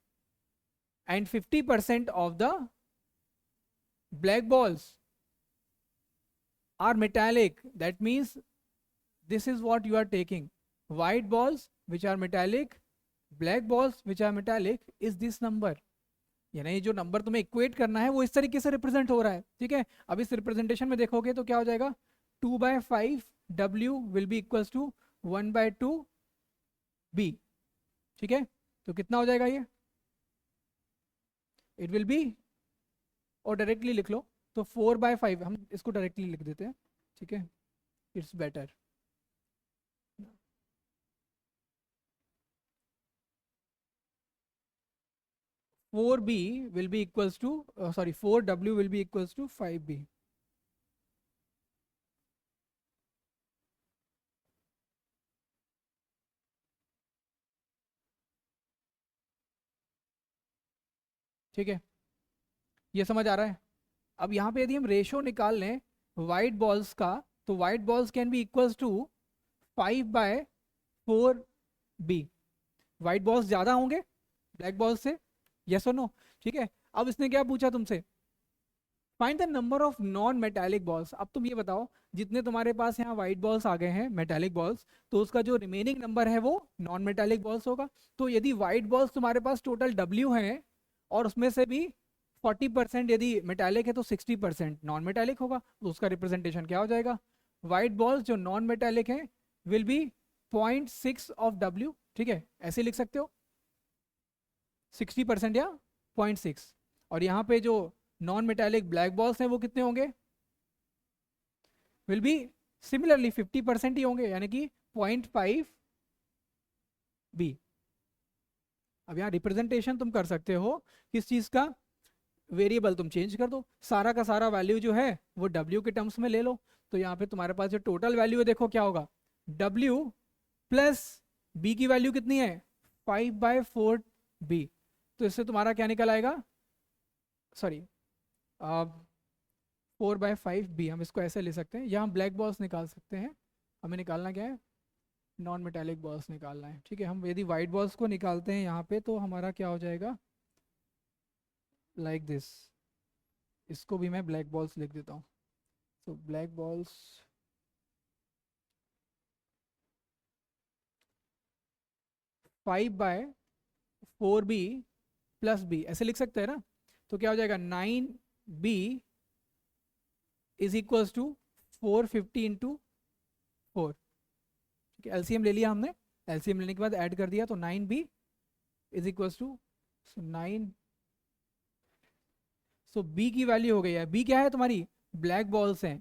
and 50% of the black balls are metallic. That means this is what you are taking, white balls which are metallic, black balls which are metallic is this number. यानी जो नंबर तुम्हें इक्वेट करना है वो इस तरीके से रिप्रेजेंट हो रहा है. ठीक है, अब इस रिप्रेजेंटेशन में देखोगे तो क्या हो जाएगा, 2/5 W will be equals to 1/2 B. ठीक है, तो कितना हो जाएगा ये, इट विल बी, और डायरेक्टली लिख लो तो 4/5, हम इसको डायरेक्टली लिख देते हैं. ठीक है, it's better. 4B will be equals to 4W will be equals to 5B. ठीक है, ये समझ आ रहा है. अब यहाँ पे यदि हम रेशो निकाल लें वाइट बॉल्स का, तो white balls can be equals to 5/4B. White balls ज्यादा होंगे ब्लैक बॉल्स से, यस और नो. ठीक है, अब इसने क्या पूछा तुमसे, find the number of non metallic balls. अब तुम ये बताओ, जितने तुम्हारे पास यहाँ व्हाइट बॉल्स आ गए हैं मेटालिक बॉल्स, तो उसका जो रिमेनिंग नंबर है वो नॉन मेटालिक बॉल्स होगा. तो यदि व्हाइट बॉल्स तुम्हारे पास टोटल W हैं और उसमें से भी 40% यदि मेटालिक है तो 60% नॉन मेटालिक होगा, तो उसका रिप्रेजेंटेशन क्या हो जाएगा, व्हाइट बॉल्स जो नॉन मेटालिक है विल बी 0.6 ऑफ W. ठीक है, ऐसे लिख सकते हो 60% या 0.6, और यहाँ पे जो नॉन मेटालिक ब्लैक बॉल्स हैं वो कितने होंगे, विल बी सिमिलरली 50% ही होंगे, यानी कि 0.5B. अब यहाँ रिप्रेजेंटेशन तुम कर सकते हो किस चीज का, वेरिएबल तुम चेंज कर दो, सारा का सारा वैल्यू जो है वो W के टर्म्स में ले लो. तो यहाँ पे तुम्हारे पास जो टोटल वैल्यू है देखो क्या होगा, W प्लस B की वैल्यू कितनी है 5/4B. तो इससे तुम्हारा क्या निकल आएगा, सॉरी 4/5B. हम इसको ऐसे ले सकते हैं, यहाँ ब्लैक बॉल्स निकाल सकते हैं. हमें निकालना क्या है, नॉन मेटालिक बॉल्स निकालना है, ठीक है। हम यदि वाइट बॉल्स को निकालते हैं यहाँ पे तो हमारा क्या हो जाएगा, लाइक दिस। इसको भी मैं ब्लैक बॉल्स लिख देता हूँ। So black balls 5/4b plus B, ऐसे लिख सकते हैं ना। तो क्या हो जाएगा, 9b इज इक्वल्स टू 450 × 4। ठीक है, एलसीएम ले लिया हमने। एलसीएम लेने के बाद ऐड कर दिया तो 9b is equals to 9। So B की वैल्यू हो गई है, बी क्या है तुम्हारी, ब्लैक बॉल्स हैं,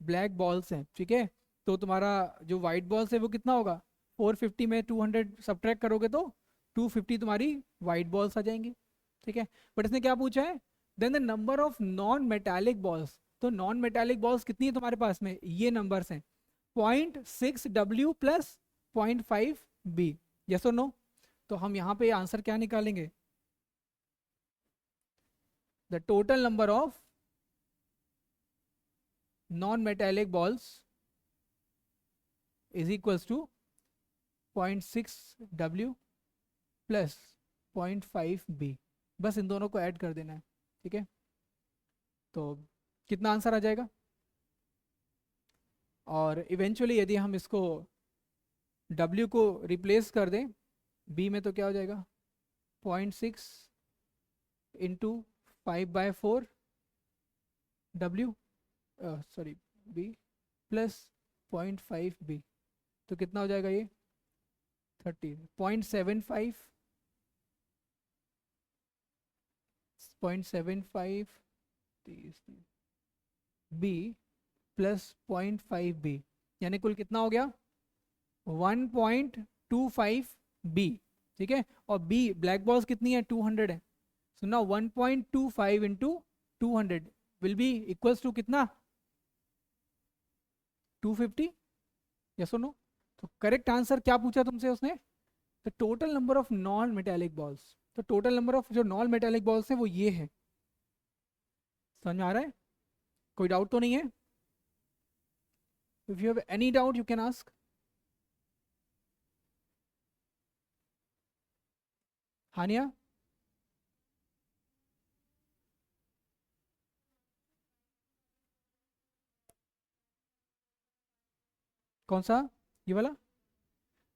ब्लैक बॉल्स हैं, ठीक है। तो तुम्हारा जो वाइट बॉल्स है वो कितना होगा, 450 में 200 सब्ट्रैक्ट करोगे तो 250 तुम्हारी वाइट बॉल्स आ जाएंगी, ठीक है। बट इसने क्या पूछा है, then the number of non metallic balls. तो नॉन मेटालिक बॉल्स कितनी है तुम्हारे पास में, ये नंबर्स हैं 0.6w प्लस 0.5b, यस और नो। तो हम यहाँ पे आंसर क्या निकालेंगे, the total number of non-metallic balls is equals to 0.6w plus 0.5b। बस इन दोनों को ऐड कर देना है, ठीक है। तो कितना आंसर आ जाएगा, और इवेंचुअली यदि हम इसको w को रिप्लेस कर दें b में तो क्या हो जाएगा, 0.6 into 5/4 w, sorry b plus 0.5b, तो कितना हो जाएगा ये 30.75 0.75 b प्लस 0.5b, यानी कुल कितना हो गया 1.25b, ठीक है। और b ब्लैक बॉल्स कितनी है 200 है। So now 1.25 into 200 will be equals to कितना 250, यस और नो। तो करेक्ट आंसर क्या पूछा तुमसे उसने, the total number of non metallic balls. तो टोटल नंबर ऑफ जो नॉन मेटालिक बॉल्स हैं वो ये है, समझ में आ रहा है, कोई डाउट तो नहीं है। If you have any doubt you can ask. Haniya, कौन सा, ये वाला।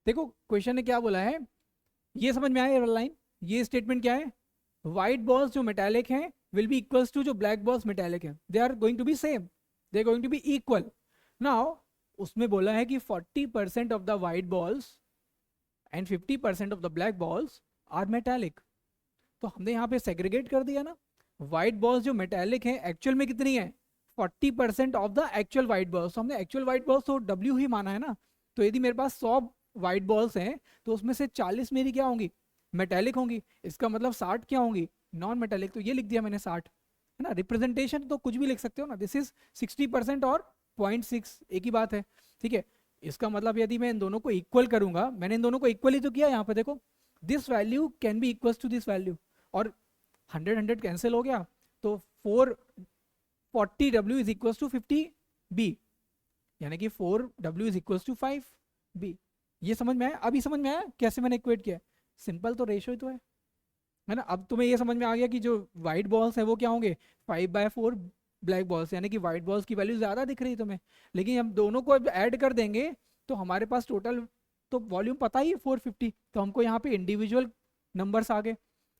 देखो क्वेश्चन ने क्या बोला है, ये समझ में आया ये लाइन, ये स्टेटमेंट क्या है, व्हाइट बॉल्स जो मेटालिक हैं विल बी इक्वल्स टू जो ब्लैक बॉल्स मेटालिक हैं, they are going to be same, they are going to be equal. Now उसमें बोला है कि 40% of the white balls and 50% of the black balls are metallic. तो हमने यहाँ पे सेग्रीगेट कर दिया ना, व्हाइट बॉल्स जो मेटालिक हैं एक्चुअल में कितनी है 40% of the actual white balls. तो हमने एक्चुअल व्हाइट बॉल्स तो W ही माना है ना। तो यदि मेरे पास 100 व्हाइट बॉल्स हैं तो उसमें से 40 मेरी क्या होंगी, मेटालिक होंगी, इसका मतलब 60 क्या होंगी, नॉन मेटालिक। तो ये लिख दिया मैंने 60, है ना। रिप्रेजेंटेशन तो कुछ भी लिख सकते हो ना, दिस इज 60% और 0.6 एक ही बात है, ठीक है। इसका मतलब यदि मैं इन दोनों को इक्वल करूंगा, मैंने इन दोनों को इक्वल ही तो किया, यहाँ पे देखो this value can be equal to this value, और 100 कैंसिल हो गया, तो 440w is equal to 50b, यानी कि 4w is equal to 5b। ये समझ में आया, अभी समझ में आया कैसे मैंने इक्वेट किया, सिंपल तो रेशो ही तो है ना। अब तुम्हें ये समझ में आ गया कि जो व्हाइट बॉल्स है वो क्या होंगे 5/4 ब्लैक बॉल्स, यानी कि व्हाइट बॉल्स की वैल्यू ज़्यादा दिख रही है तुम्हें। लेकिन हम दोनों को ऐड कर देंगे तो हमारे पास टोटल तो वॉल्यूम पता ही है 450, तो हमको यहाँ पे इंडिविजुअल नंबर्स आ गए,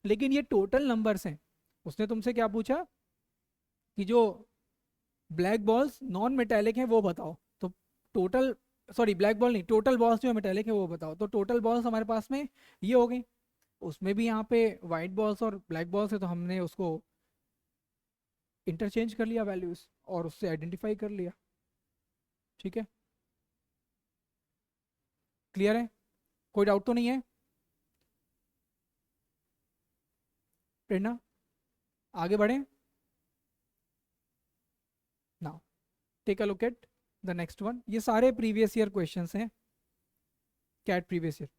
लेकिन ये टोटल नंबर्स हैं। उसने तुमसे क्या पूछा कि जो ब्लैक बॉल्स नॉन मेटेलिक हैं वो बताओ, तो टोटल, सॉरी ब्लैक बॉल नहीं, टोटल बॉल्स जो मेटेलिक है वो बताओ। तो टोटल बॉल्स हमारे पास में ये हो गई, उसमें भी यहाँ पे वाइट बॉल्स और ब्लैक बॉल्स है तो हमने उसको इंटरचेंज कर लिया वैल्यूज और उससे आइडेंटिफाई कर लिया, ठीक है। क्लियर है, कोई डाउट तो नहीं है प्रेरणा, आगे बढ़े। Now take a look at the next one, ये सारे प्रीवियस ईयर क्वेश्चंस हैं, CAT previous year.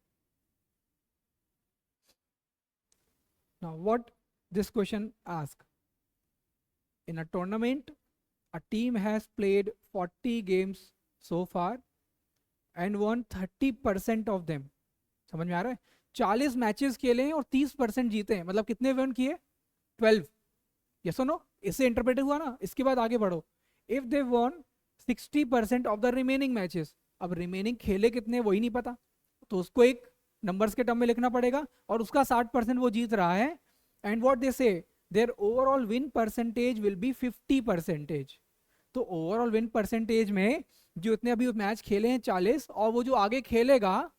Now what this question ask, in a tournament a team has played 40 games so far and won 30% of them. समझ में आ रहा है? 40 मैचेस खेले हैं और 30% जीते हैं, मतलब कितने विन किए? 12। ये सुनो, इससे इंटरप्रेट हुआ ना। इसके बाद आगे बढ़ो। If they won 60% of the remaining matches, अब रिमेनिंग खेले कितने वही नहीं पता, तो उसको एक नंबर्स के टर्म में लिखना पड़ेगा, और उसका 60% वो जीत रहा है। And what they say, there overall win percentage will be 50%। तो ओवरऑल विन परसेंटेज में जो इतने अभी मैच खेले हैं 40, और वो जो आगे खेलेगा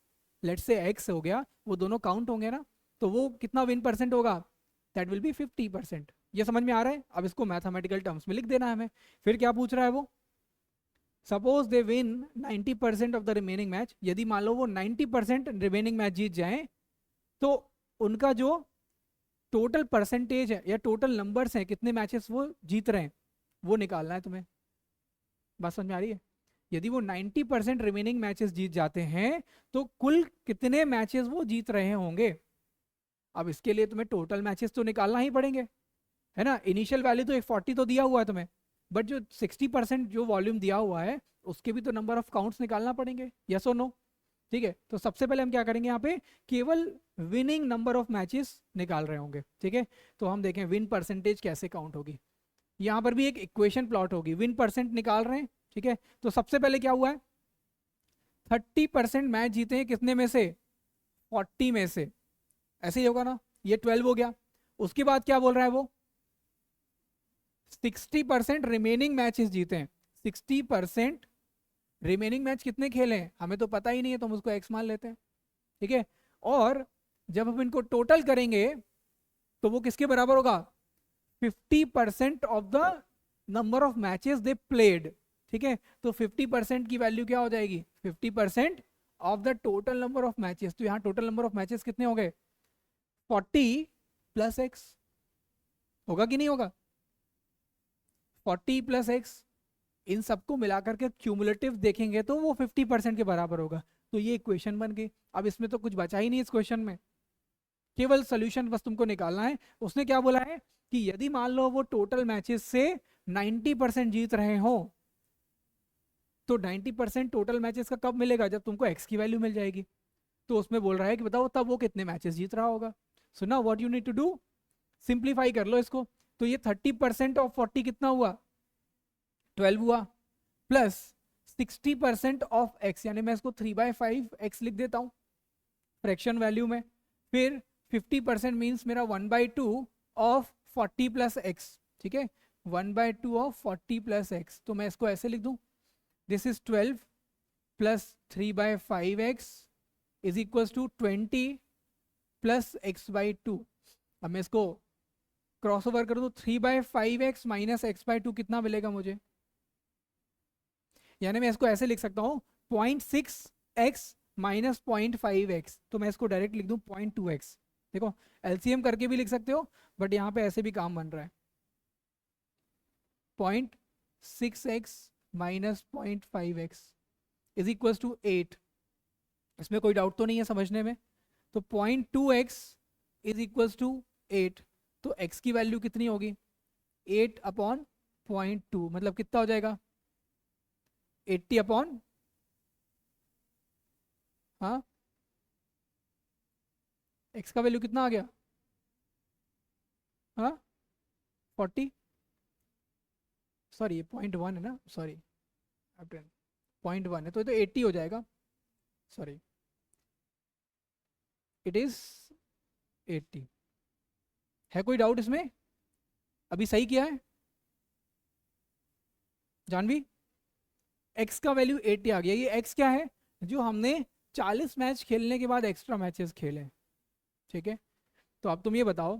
लेट्स से एक्स हो गया, वो दोनों काउंट होंगे ना, तो वो कितना विन परसेंट होगा? That will be 50%। ये समझ में आ रहा है? अब इसको मैथमेटिकल टर्म्स में लिख देना है हमें। फिर क्या पूछ रहा है वो? Suppose they win 90% of the remaining match, यदि मान लो वो 90% रिमेनिंग मैच जीत जाए, तो उनका जो टोटल परसेंटेज है या टोटल नंबर्स हैं कितने मैचेस वो जीत रहे हैं, वो निकालना है तुम्हें। बात समझ में आ रही है? यदि वो 90% रिमेनिंग मैचेस जीत जाते हैं, तो कुल कितने मैचेस वो जीत रहे होंगे। अब इसके लिए तुम्हें टोटल मैचेस तो निकालना ही पड़ेंगे, है ना। इनिशियल वैल्यू तो एक 40 तो दिया हुआ है तुम्हें, बट जो 60% जो वॉल्यूम दिया हुआ है उसके भी तो नंबर ऑफ काउंट्स निकालना पड़ेंगे, यस और नो। ठीक है, तो सबसे पहले हम क्या करेंगे यहाँ पे, केवल विनिंग नंबर ऑफ मैचेस निकाल रहे होंगे। ठीक है, तो हम देखें विन परसेंटेज कैसे काउंट होगी। यहाँ पर भी एक इक्वेशन प्लॉट होगी, विन परसेंट निकाल रहे हैं। ठीक है, तो सबसे पहले क्या हुआ है, 30% मैच जीते हैं कितने में से? 40 में से। ऐसे ही होगा ना, ये 12 हो गया। उसके बाद क्या बोल रहा है वो, 60% रिमेनिंग मैचेस जीते हैं। 60% रिमेनिंग मैच कितने खेले हैं हमें तो पता ही नहीं है, तो हम उसको एक्स मान लेते हैं। ठीक है, और जब हम इनको टोटल करेंगे तो वो किसके बराबर होगा? 50% of the number of matches they played. ठीक है, तो 50% की वैल्यू क्या हो जाएगी? 50% of the total number of matches. तो यहाँ टोटल नंबर ऑफ मैचेस कितने हो गए? 40 प्लस एक्स। होगा कि नहीं होगा? 40 प्लस एक्स, इन सबको मिलाकर के क्यूमुलेटिव देखेंगे तो वो 50% के बराबर होगा। तो ये इक्वेशन बन गई। अब इसमें तो कुछ बचा ही नहीं इस क्वेश्चन में, केवल सोल्यूशन बस तुमको निकालना है। उसने क्या बोला है कि यदि मान लो वो टोटल मैचेस से 90% जीत रहे हो, तो 90% टोटल मैचेस का कब मिलेगा? जब तुमको एक्स की वैल्यू मिल जाएगी। तो उसमें बोल रहा है कि बताओ तब वो कितने मैचेस जीत रहा होगा। So now what you need to do, simplify कर लो इसको। तो ये 30% ऑफ 40 कितना हुआ? 12 हुआ, प्लस 60% ऑफ एक्स, यानी मैं इसको 3/5 एक्स लिख देता हूँ फ्रैक्शन वैल्यू में। फिर 50% मीन्स मेरा 1/2 ऑफ 40 प्लस एक्स। ठीक है, 1/2 ऑफ 40 प्लस एक्स, तो मैं इसको ऐसे लिख दूँ, this is 12 plus 3/5 X is equal to 20 plus x/2। अब मैं इसको क्रॉस ओवर कर दूँ, 3/5 एक्स माइनस x/2 कितना मिलेगा मुझे? यानी मैं इसको ऐसे लिख सकता हूँ 0.6x माइनस 0.5x, तो मैं इसको डायरेक्ट लिख दूँ 0.2x। देखो एलसीएम करके भी लिख सकते हो, बट यहाँ पे ऐसे भी काम बन रहा है, 0.6x minus 0.5x is equal to 8। इसमें कोई डाउट तो नहीं है समझने में? तो 0.2x इज इक्वल टू 8, तो x की वैल्यू कितनी होगी? 8/0.2, मतलब कितना हो जाएगा? 80/, हाँ, x का वैल्यू कितना आ गया? हाँ 40, सॉरी ये 0.1 है ना, सॉरी 0.1 है, तो ये तो 80 हो जाएगा, सॉरी इट इज 80। है कोई डाउट इसमें? अभी सही किया है जानवी? x का वैल्यू 80 आ गया। ये x क्या है? जो हमने 40 मैच खेलने के बाद एक्स्ट्रा मैचेस खेले। ठीक है, तो अब तुम ये बताओ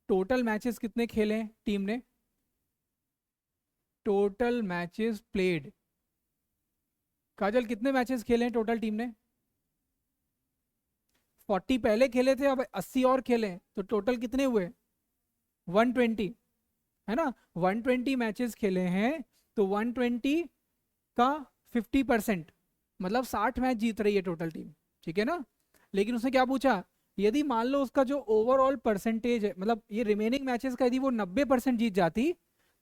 टोटल मैचेस कितने खेले टीम ने? टोटल मैचेस प्लेड, काजल कितने मैचेस खेले हैं टोटल टीम ने? 40 पहले खेले थे, अब 80 और खेले, तो टोटल कितने हुए? 120, है ना। 120 मैचेस खेले हैं, तो 120 का 50%, मतलब 60 मैच जीत रही है टोटल टीम। ठीक है ना, लेकिन उसने क्या पूछा, यदि मान लो उसका जो ओवरऑल परसेंटेज है, मतलब ये रिमेनिंग मैचेस का यदि वो 90% जीत जाती,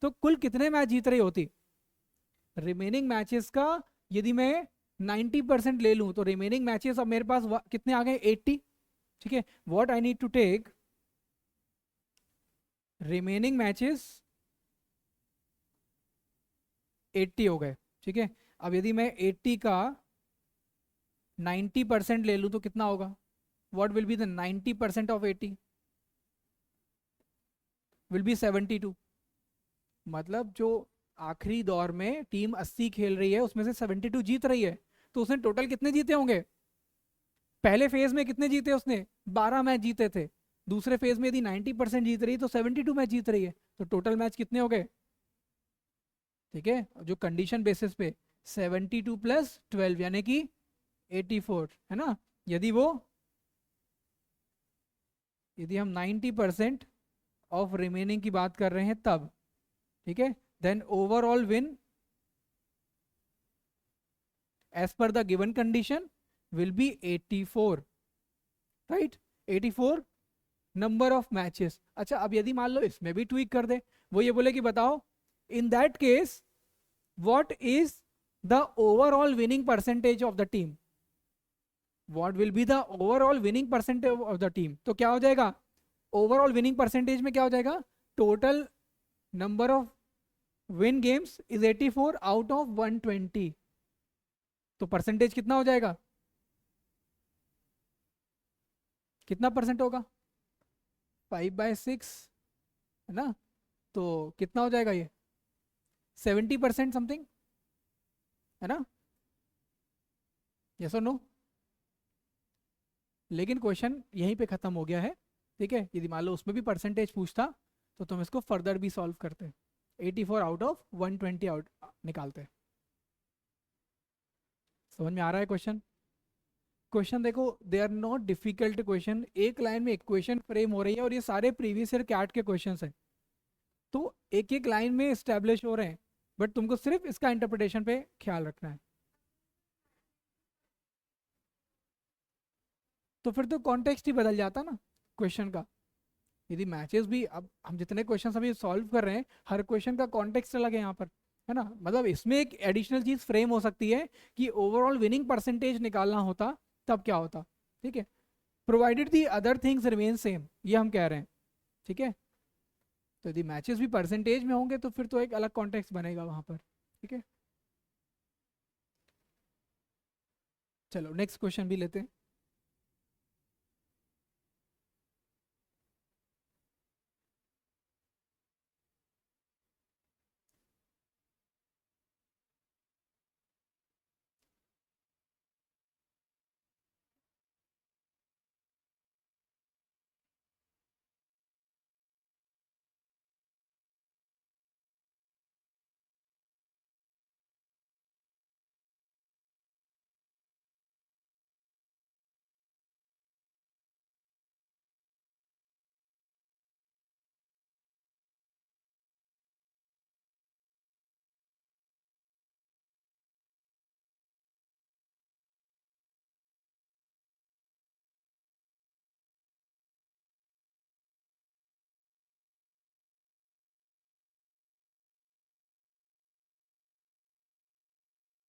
तो कुल कितने मैच जीत रही होती? रिमेनिंग मैचेस का यदि मैं 90% ले लूं तो रिमेनिंग मैचेस अब मेरे पास कितने आ गए, 80। ठीक है, what I need to take, remaining matches 80 हो गए। ठीक है, अब यदि मैं 80 का 90% ले लूं तो कितना होगा, what will be the 90% of 80, will be 72। मतलब जो आखिरी दौर में टीम 80 खेल रही है उसमें से 72 जीत रही है, तो उसने टोटल कितने जीते होंगे, पहले फेज में कितने जीते उसने, 12 मैच जीते थे। दूसरे फेज में यदि 90% जीत रही है तो 72 मैच जीत रही है, तो टोटल मैच कितने हो गए। ठीक है, जो कंडीशन बेसिस पे 72 प्लस 12 यानी कि 84 है ना। यदि वो, यदि हम 90% ऑफ रिमेनिंग की बात कर रहे हैं तब, ठीक है, then overall win as per the given condition will be 84, right, 84 number of matches. अच्छा, अब यदि मान लो इसमें भी ट्वीक कर दे, वो ये बोले कि बताओ in that case what is the overall winning percentage of the team, what will be the overall winning percentage of the team. तो क्या हो जाएगा, ओवरऑल विनिंग परसेंटेज में क्या हो जाएगा, total number of win games is 84 out of 120, तो परसेंटेज कितना हो जाएगा, कितना परसेंट होगा, 5/6 है ना, तो कितना हो जाएगा ये, 70% समथिंग, है ना, यस और नो। लेकिन क्वेश्चन यहीं पे खत्म हो गया है। ठीक है, यदि मान लो उसमें भी परसेंटेज पूछता तो तुम इसको फर्दर भी सॉल्व करते, 84 आउट ऑफ 120 आउट निकालते। समझ में आ रहा है क्वेश्चन, क्वेश्चन देखो they are not difficult question, एक लाइन में इक्वेशन फ्रेम हो रही है और ये सारे प्रीवियस ईयर कैट के क्वेश्चंस हैं, तो एक एक लाइन में स्टैब्लिश हो रहे हैं, बट तुमको सिर्फ इसका इंटरप्रिटेशन पे ख्याल रखना है। तो फिर तो कॉन्टेक्स्ट ही बदल जाता ना क्वेश्चन का, यदि मैचेस भी, अब हम जितने क्वेश्चन अभी सॉल्व कर रहे हैं हर क्वेश्चन का कॉन्टेक्स्ट अलग है यहाँ पर, है ना, मतलब इसमें एक एडिशनल चीज फ्रेम हो सकती है कि ओवरऑल विनिंग परसेंटेज निकालना होता तब क्या होता। ठीक है, provided the other things remain same, ये हम कह रहे हैं। ठीक है, तो यदि मैचेस भी परसेंटेज में होंगे तो फिर तो एक अलग कॉन्टेक्स्ट बनेगा वहां पर। ठीक है, चलो नेक्स्ट क्वेश्चन भी लेते हैं।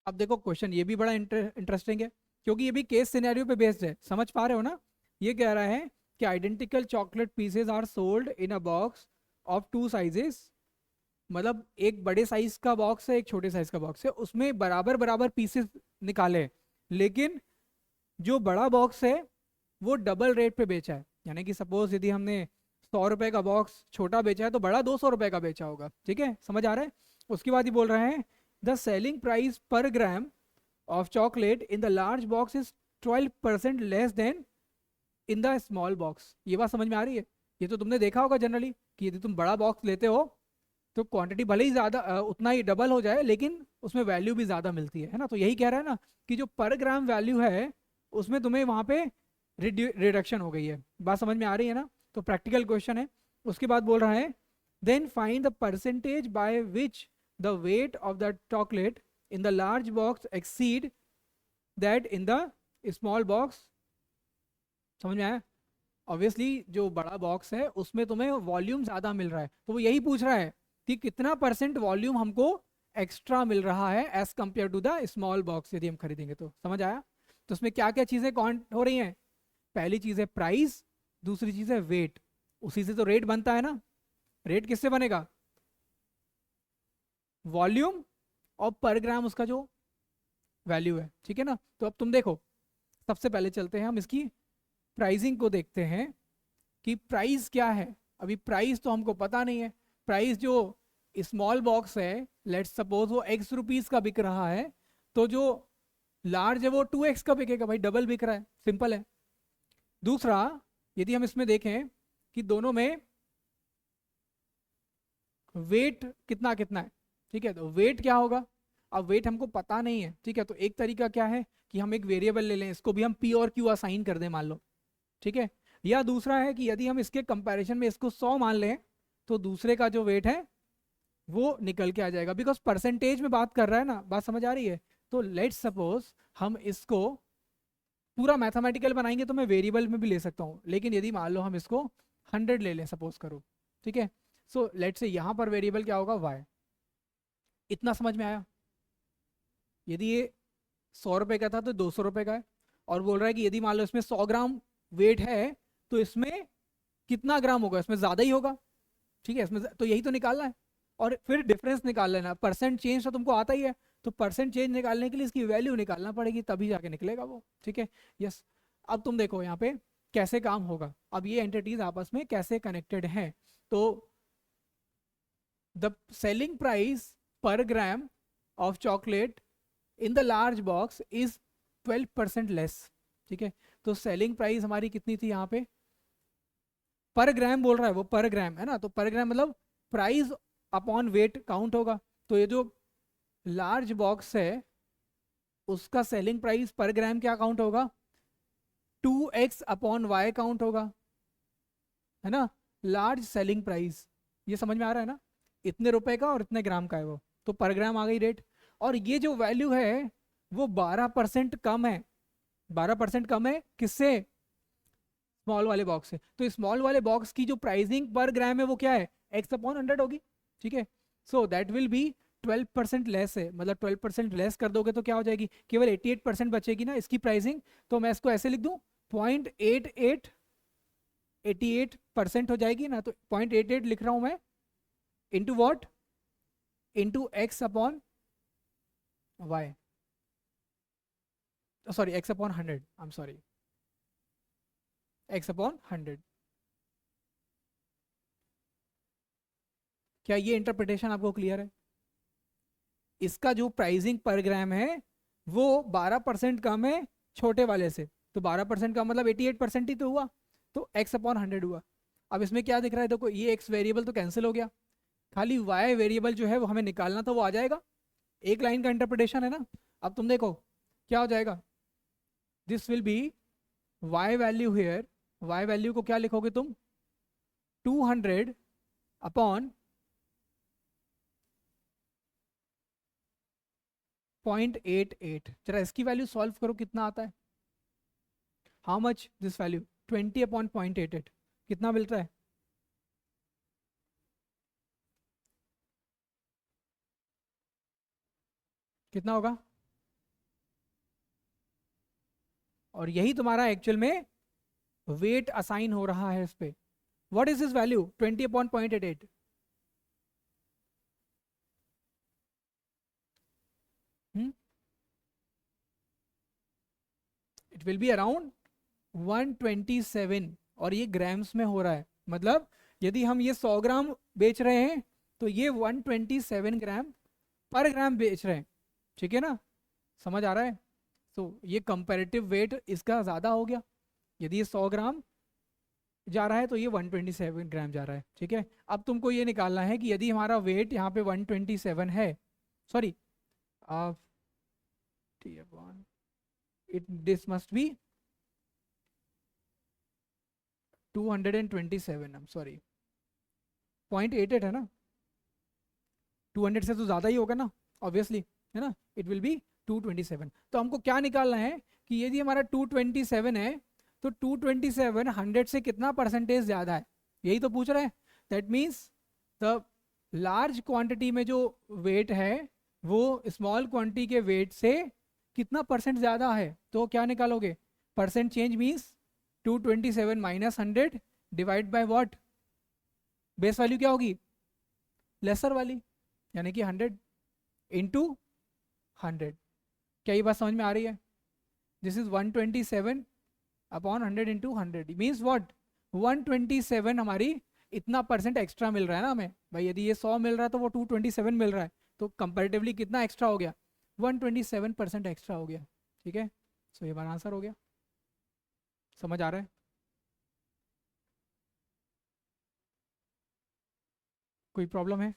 अब देखो क्वेश्चन ये भी बड़ा इंटरेस्टिंग है, क्योंकि ये भी केस सिनेरियो पे बेस्ड है, समझ पा रहे हो ना। ये कह रहा है कि identical chocolate pieces are sold in a box of two sizes, मतलब एक बड़े साइज का बॉक्स है एक छोटे साइज का बॉक्स है, उसमें बराबर बराबर पीसेस निकाले, लेकिन जो बड़ा बॉक्स है वो डबल रेट पे बेचा है, यानी कि सपोज यदि हमने 100 रुपए का बॉक्स छोटा बेचा है तो बड़ा 200 रुपए का बेचा होगा। ठीक है, समझ आ रहा है। उसके बाद ही बोल रहे हैं द सेलिंग प्राइस पर gram of chocolate in the large box is 12% less then in the small box. ये बात समझ में आ रही है, ये तो तुमने देखा होगा जनरली कि यदि तुम बड़ा बॉक्स लेते हो तो क्वांटिटी भले ही ज्यादा उतना ही डबल हो जाए लेकिन उसमें वैल्यू भी ज्यादा मिलती है ना। तो यही कह रहा है ना कि जो पर ग्राम वैल्यू है उसमें तुम्हें वहां पे रिडक्शन हो गई है। बात समझ में आ रही है ना, तो प्रैक्टिकल क्वेश्चन है। उसके बाद बोल रहा है then find the percentage by which the weight of the chocolate in the large box exceed that in the small box. समझ में आया, ऑब्वियसली जो बड़ा बॉक्स है उसमें तुम्हें वॉल्यूम ज्यादा मिल रहा है, तो वो यही पूछ रहा है कि कितना परसेंट वॉल्यूम हमको एक्स्ट्रा मिल रहा है as compare to the small box यदि हम खरीदेंगे तो। समझ आया? तो उसमें क्या क्या चीजें काउंट हो रही हैं? पहली चीज है प्राइस, दूसरी चीज है वेट। उसी से तो रेट बनता है ना। रेट किससे बनेगा? वॉल्यूम और पर ग्राम उसका जो वैल्यू है, ठीक है ना। तो अब तुम देखो, सबसे पहले चलते हैं हम इसकी प्राइसिंग को देखते हैं कि प्राइस क्या है। अभी प्राइस तो हमको पता नहीं है। प्राइस जो स्मॉल बॉक्स है, लेट्स सपोज वो x रुपीस का बिक रहा है, तो जो लार्ज है वो 2x का बिकेगा भाई, डबल बिक रहा है, सिंपल है। दूसरा, यदि हम इसमें देखें कि दोनों में वेट कितना कितना है, ठीक है, तो वेट क्या होगा? अब वेट हमको पता नहीं है, ठीक है, तो एक तरीका क्या है कि हम एक वेरिएबल ले लें, इसको भी हम p और q असाइन कर दें मान लो, ठीक है। या दूसरा है कि यदि हम इसके कंपैरिजन में इसको 100 मान लें तो दूसरे का जो वेट है वो निकल के आ जाएगा, बिकॉज परसेंटेज में बात कर रहा है ना। बात समझ आ रही है? तो लेट्स सपोज हम इसको पूरा मैथमेटिकल बनाएंगे तो मैं वेरिएबल में भी ले सकता हूँ, लेकिन यदि मान लो हम इसको 100 ले लें सपोज करो, ठीक है। सो लेट्स से यहाँ पर वेरिएबल क्या होगा? y। इतना समझ में आया? यदि ये 100 रुपए का था तो 200 रुपए का है, और बोल रहा है कि यदि मान लो इसमें 100 ग्राम वेट है तो इसमें कितना ग्राम होगा? इसमें ज्यादा ही होगा, ठीक है। इसमें तो यही तो निकालना है, और फिर डिफरेंस निकाल लेना। परसेंट चेंज तो तुमको आता ही है, तो परसेंट चेंज निकालने के लिए इसकी वैल्यू निकालना पड़ेगी, तभी जाके निकलेगा वो, ठीक है। यस। अब तुम देखो यहाँ पे कैसे काम होगा। अब ये एंटिटीज आपस में कैसे कनेक्टेड हैं। तो द सेलिंग प्राइस पर gram of chocolate in the large box is 12% less, ठीक है। तो सेलिंग प्राइस हमारी कितनी थी यहाँ पे? पर ग्राम बोल रहा है वो, पर ग्राम है ना, तो पर ग्राम मतलब प्राइस अपॉन वेट काउंट होगा। तो ये जो लार्ज बॉक्स है उसका सेलिंग प्राइस पर ग्राम क्या काउंट होगा? 2x अपॉन वाई काउंट होगा, है ना। लार्ज सेलिंग प्राइस, ये समझ में आ रहा है ना? इतने रुपए का और इतने ग्राम का है वो, तो पर ग्राम आ गई रेट। और ये जो वैल्यू है वो 12% कम है। 12% कम है किससे? स्मॉल वाले बॉक्स से। तो स्मॉल वाले बॉक्स की जो प्राइसिंग पर ग्राम है वो क्या है? x अपॉन 100 होगी, ठीक है। So that will be 12% less है, मतलब 12% लेस कर दोगे तो क्या हो जाएगी? केवल 88% बचेगी ना इसकी प्राइसिंग। तो मैं इसको ऐसे लिख दूं, 0.88 88% हो जाएगी ना, तो 0.88 लिख रहा हूं मैं, into what? Into X upon Y, sorry X upon 100, I am sorry, X upon 100। क्या ये इंटरप्रिटेशन आपको क्लियर है? इसका जो प्राइसिंग पर ग्राम है वो 12% कम है छोटे वाले से, तो 12% का मतलब 88% ही तो हुआ, तो x अपॉन 100 हुआ। अब इसमें क्या दिख रहा है? देखो ये x वेरिएबल तो कैंसिल हो गया, खाली y वेरिएबल जो है वो हमें निकालना था, वो आ जाएगा। एक लाइन का इंटरप्रिटेशन है ना। अब तुम देखो क्या हो जाएगा, this will be y value here. y value को क्या लिखोगे तुम? 200 अपॉन 0.88। जरा इसकी वैल्यू सॉल्व करो, कितना आता है? How much this value? 20 upon 0.88, कितना मिलता है? कितना होगा? और यही तुम्हारा एक्चुअल में वेट असाइन हो रहा है इस पे। What is this value? 20 upon 0.88। It will be around 127, और ये ग्राम्स में हो रहा है। मतलब यदि हम ये 100 ग्राम बेच रहे हैं तो ये 127 ग्राम पर ग्राम बेच रहे हैं, ठीक है ना। समझ आ रहा है? तो ये कंपैरेटिव वेट इसका ज़्यादा हो गया। यदि ये 100 ग्राम जा रहा है तो ये 127 ग्राम जा रहा है, ठीक है। अब तुमको ये निकालना है कि यदि हमारा वेट यहाँ पे 127 है, sorry it this must be 227, I am sorry, 0.88 है ना, 200 से तो ज़्यादा ही होगा ना ऑब्वियसली, है ना। It will B 227। तो हमको क्या निकालना है कि यदि हमारा 227 है तो 227 100 से कितना परसेंटेज ज़्यादा है, यही तो पूछ रहे हैं। That means the large quantity में जो वेट है वो स्मॉल क्वांटिटी के वेट से कितना परसेंट ज़्यादा है, तो क्या निकालोगे, percent change means 227 minus 100 divide by what, base value क्या होगी, लेसर वाली, यानी कि 100 इंटू 100। क्या ये बात समझ में आ रही है? This is 127 upon 100 into 100 means what, 127 हमारी इतना परसेंट एक्स्ट्रा मिल रहा है ना हमें भाई। यदि ये 100 मिल रहा है तो वो 227 मिल रहा है, तो कंपेरेटिवली कितना एक्स्ट्रा हो गया, 127% एक्स्ट्रा हो गया। ठीक है, सो ये हमारा आंसर हो गया। समझ आ रहा है? कोई प्रॉब्लम है?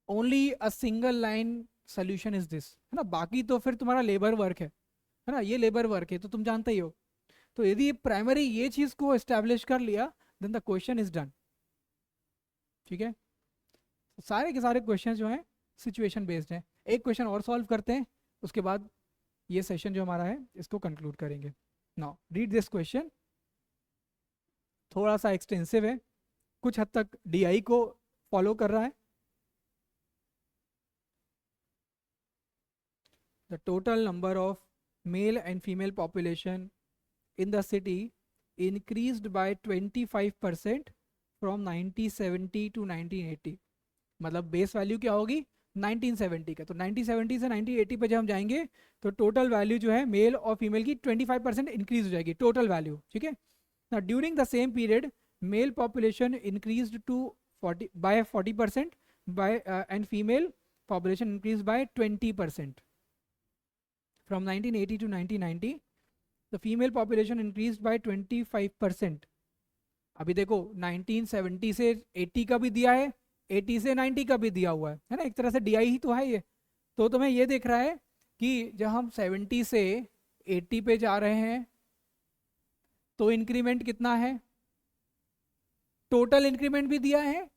Only a single line solution is this, है ना, बाकी तो फिर तुम्हारा लेबर वर्क है ना, ये लेबर वर्क है तो तुम जानते ही हो। तो यदि प्राइमरी ये चीज को एस्टेब्लिश कर लिया then the question is done. ठीक है, सारे के सारे क्वेश्चन जो हैं सिचुएशन बेस्ड हैं। एक क्वेश्चन और सॉल्व करते हैं, उसके बाद ये सेशन जो हमारा है इसको कंक्लूड करेंगे। नाउ रीड दिस क्वेश्चन, थोड़ा सा एक्सटेंसिव है, कुछ हद तक डीआई को फॉलो कर रहा है। The total number of male and female population in the city increased by 25% from 1970 to 1980। मतलब बेस वैल्यू क्या होगी 1970 का, तो 1970 से 1980 पे जब हम जाएंगे तो टोटल वैल्यू जो है मेल और फीमेल की 25% इंक्रीज हो जाएगी टोटल वैल्यू। ठीक है ना, during the same period male population increase to 40% by and female population increase by 20%। From 1980 to 1990 the female population increase by 25%। अभी देखो 1970 से 80 का भी दिया है, 80 से 90 का भी दिया हुआ है ना, एक तरह से डीआई ही तो है ये। तो तुम्हें ये दिख रहा है कि जब हम 70 से 80 पे जा रहे हैं तो इंक्रीमेंट कितना है, टोटल इंक्रीमेंट भी दिया है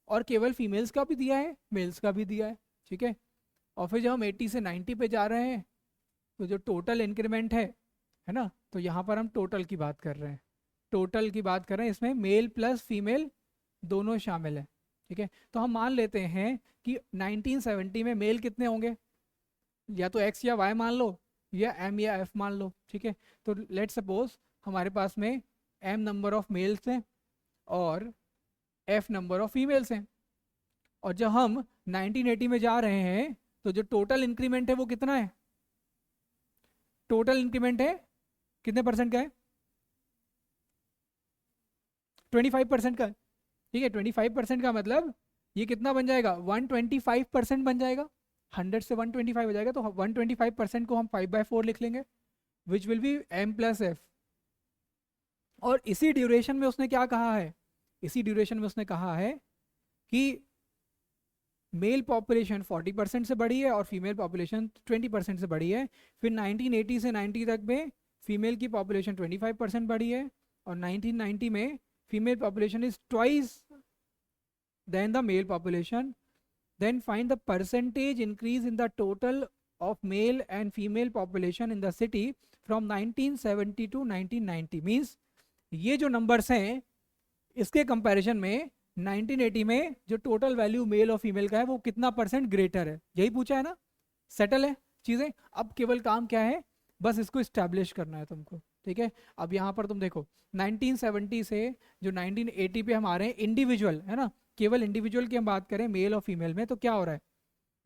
और केवल फीमेल्स का भी दिया है, मेल्स का भी दिया है। ठीक है, और फिर जब हम 80 से 90 पे जा रहे हैं तो जो टोटल इंक्रीमेंट है ना, तो यहाँ पर हम टोटल की बात कर रहे हैं, टोटल की बात कर रहे हैं, इसमें मेल प्लस फीमेल दोनों शामिल है। ठीक है, तो हम मान लेते हैं कि 1970 में मेल कितने होंगे, या तो एक्स या वाई मान लो या एम या एफ मान लो। ठीक है, तो लेट सपोज हमारे पास में एम नंबर ऑफ मेल्स हैं और एफ नंबर ऑफ फीमेल्स हैं, और जब हम 1980 में जा रहे हैं तो जो टोटल इंक्रीमेंट है वो कितना है, टोटल इंक्रीमेंट है कितने परसेंट का है, 25% का। ठीक है, 25% का मतलब ये कितना बन जाएगा, 125% बन जाएगा, 100 से 125 हो जाएगा, तो 125% को हम 5/4 लिख लेंगे which will be M plus F. और इसी ड्यूरेशन में उसने क्या कहा है, इसी ड्यूरेशन में उसने कहा है कि मेल पॉपुलेशन 40% से बढ़ी है और फीमेल पॉपुलेशन 20% से बढ़ी है। फिर 1980 से 90 तक में फीमेल की पॉपुलेशन 25% बढ़ी है, और 1990 में female population is twice than the male population. Then find the percentage increase in the total of male and female population in the city from 1970 to 1990। Means ये जो नंबर्स हैं इसके कंपैरिजन में 1980 में जो टोटल वैल्यू मेल और फीमेल का है वो कितना परसेंट ग्रेटर है, यही पूछा है ना। सेटल है चीज़ें, अब केवल काम क्या है, बस इसको इस्टेब्लिश करना है तुमको। ठीक है, अब यहाँ पर तुम देखो 1970 से जो 1980 पे हम आ रहे हैं इंडिविजुअल, है ना, केवल इंडिविजुअल की हम बात करें मेल और फीमेल में, तो क्या हो रहा है,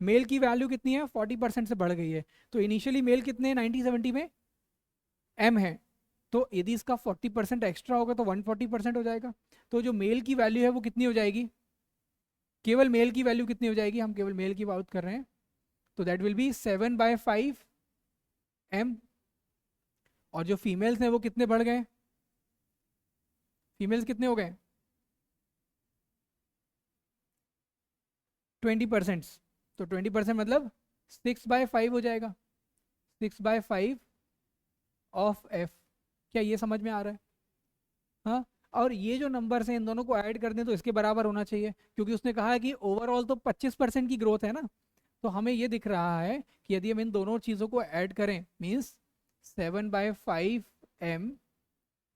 मेल की वैल्यू कितनी है 40% से बढ़ गई है। तो इनिशियली मेल कितने हैं 1970 में, एम है, तो यदि इसका 40% एक्स्ट्रा होगा तो 140% हो जाएगा। तो जो मेल की वैल्यू है वो कितनी हो जाएगी, केवल मेल की वैल्यू कितनी हो जाएगी, हम केवल मेल की बात कर रहे हैं, तो दैट विल बी 7/5 एम। और जो फीमेल्स हैं वो कितने बढ़ गए, फीमेल्स कितने हो गए 20%, तो 20% मतलब 6/5 हो जाएगा, 6/5 ऑफ एफ। क्या ये समझ में आ रहा है? हाँ, और ये जो नंबर्स हैं इन दोनों को ऐड कर दें तो इसके बराबर होना चाहिए, क्योंकि उसने कहा है कि ओवरऑल तो 25% की ग्रोथ है ना। तो हमें ये दिख रहा है कि यदि हम इन दोनों चीज़ों को ऐड करें means 7/5 M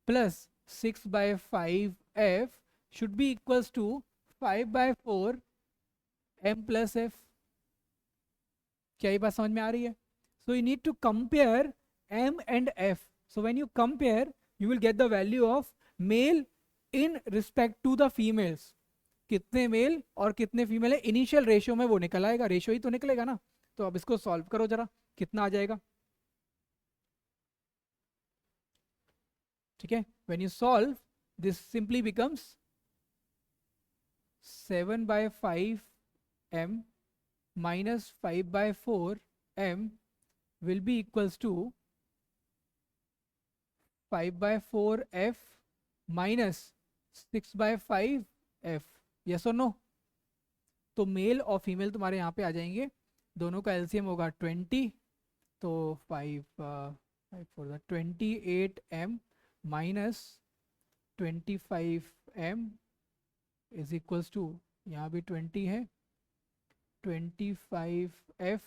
plus 6/5 F should be equals to 5/4 M plus F. क्या ये बात समझ में आ रही है? So you need to compare m and f. So when you compare you will get the value of male in respect to the females. कितने मेल और कितने फीमेल है इनिशियल रेशियो में वो निकल आएगा, रेशियो ही तो निकलेगा ना. तो अब इसको सॉल्व करो जरा, कितना आ जाएगा. ठीक है, when you solve this simply becomes 7/5m minus 5/4m will be equals to 5/4f minus 6/5f. Yes और नो? तो मेल और फीमेल तुम्हारे यहाँ पे आ जाएंगे, दोनों का एलसीएम होगा 20. तो 28m minus 25m is equals to, यहाँ भी 20 है, 25f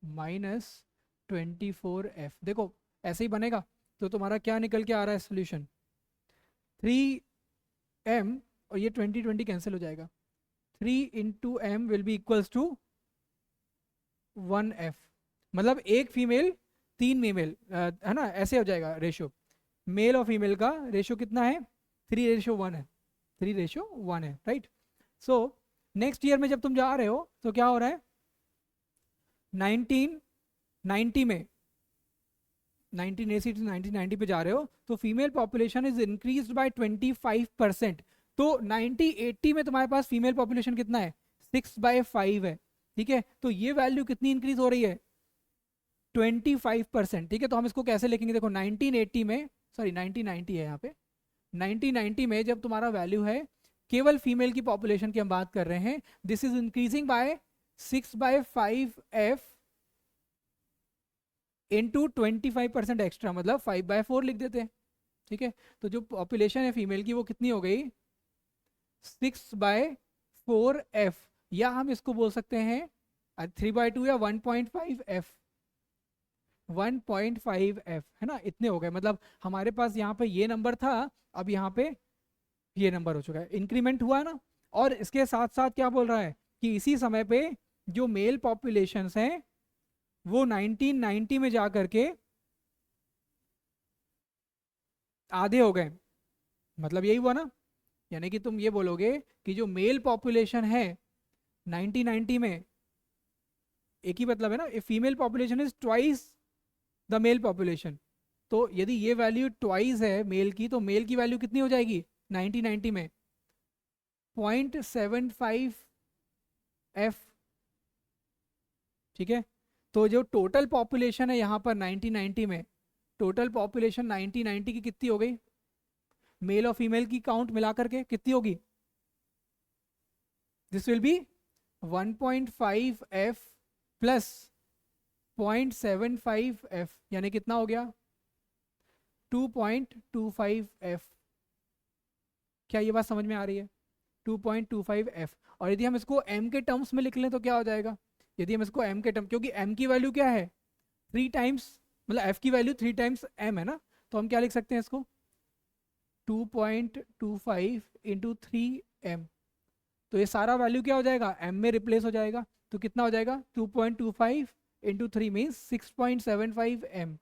माइनस 24f. देखो ऐसे ही बनेगा. तो तुम्हारा क्या निकल के आ रहा है सोल्यूशन, 3m और ये 20 कैंसिल हो जाएगा. 3 into M will be equals to 1f. मतलब एक फीमेल 3 मेल, है ना, ऐसे हो जाएगा रेशियो. मेल और फीमेल का रेशियो कितना है, 3:1 है. 3:1 है, राइट. सो नेक्स्ट ईयर में जब तुम जा रहे हो तो क्या हो रहा है, 1990 में 1980 to 1990 पे जा रहे हो तो female population is increased by 25%. तो 1980 में तुम्हारे पास फीमेल पॉपुलेशन कितना है, 6/5 है. ठीक है, तो ये वैल्यू कितनी इंक्रीज हो रही है, 25%. ठीक है, तो हम इसको कैसे लिखेंगे, देखो 1980 में, सॉरी 1990 है यहाँ पे, 1990 में जब तुम्हारा वैल्यू है, केवल फीमेल की पॉपुलेशन की हम बात कर रहे हैं, this is increasing by 6/5f into 25% extra, मतलब 5/4 लिख देते हैं. ठीक है, तो जो पॉपुलेशन है फीमेल की वो कितनी हो गई, 6/4f, या हम इसको बोल सकते हैं 3/2 या 1.5f. 1.5f है ना, इतने हो गए. मतलब हमारे पास यहाँ पे ये नंबर था, अब यहाँ पे ये नंबर हो चुका है, इंक्रीमेंट हुआ है ना. और इसके साथ साथ क्या बोल रहा है कि इसी समय पे जो मेल पॉपुलेशंस हैं वो 1990 में जा करके आधे हो गए. मतलब यही हुआ ना, यानी कि तुम ये बोलोगे कि जो मेल पॉपुलेशन है 1990 में, एक ही मतलब है ना, a female population is twice the male population. तो यदि ये वैल्यू ट्वाइस है मेल की, तो मेल की वैल्यू कितनी हो जाएगी 1990 में, 0.75f. ठीक है, तो जो टोटल पॉपुलेशन है यहाँ पर 1990 में, टोटल पॉपुलेशन 1990 की कितनी हो गई, मेल और फीमेल की काउंट मिला करके कितनी होगी, this will be 1.5f plus 0.75f, यानी कितना हो गया 2.25f. क्या ये बात समझ में आ रही है, 2.25f. और यदि हम इसको m के टर्म्स में लिख लें तो क्या हो जाएगा, यदि हम इसको m के टर्म, क्योंकि m की वैल्यू क्या है 3 टाइम्स, मतलब f की वैल्यू 3 टाइम्स m है ना, तो हम क्या लिख सकते हैं इसको 2.25 इंटू 3m. तो ये सारा वैल्यू क्या हो जाएगा, m में रिप्लेस हो जाएगा. तो कितना हो जाएगा 2.25 इंटू 3 मीन्स 6.75 m.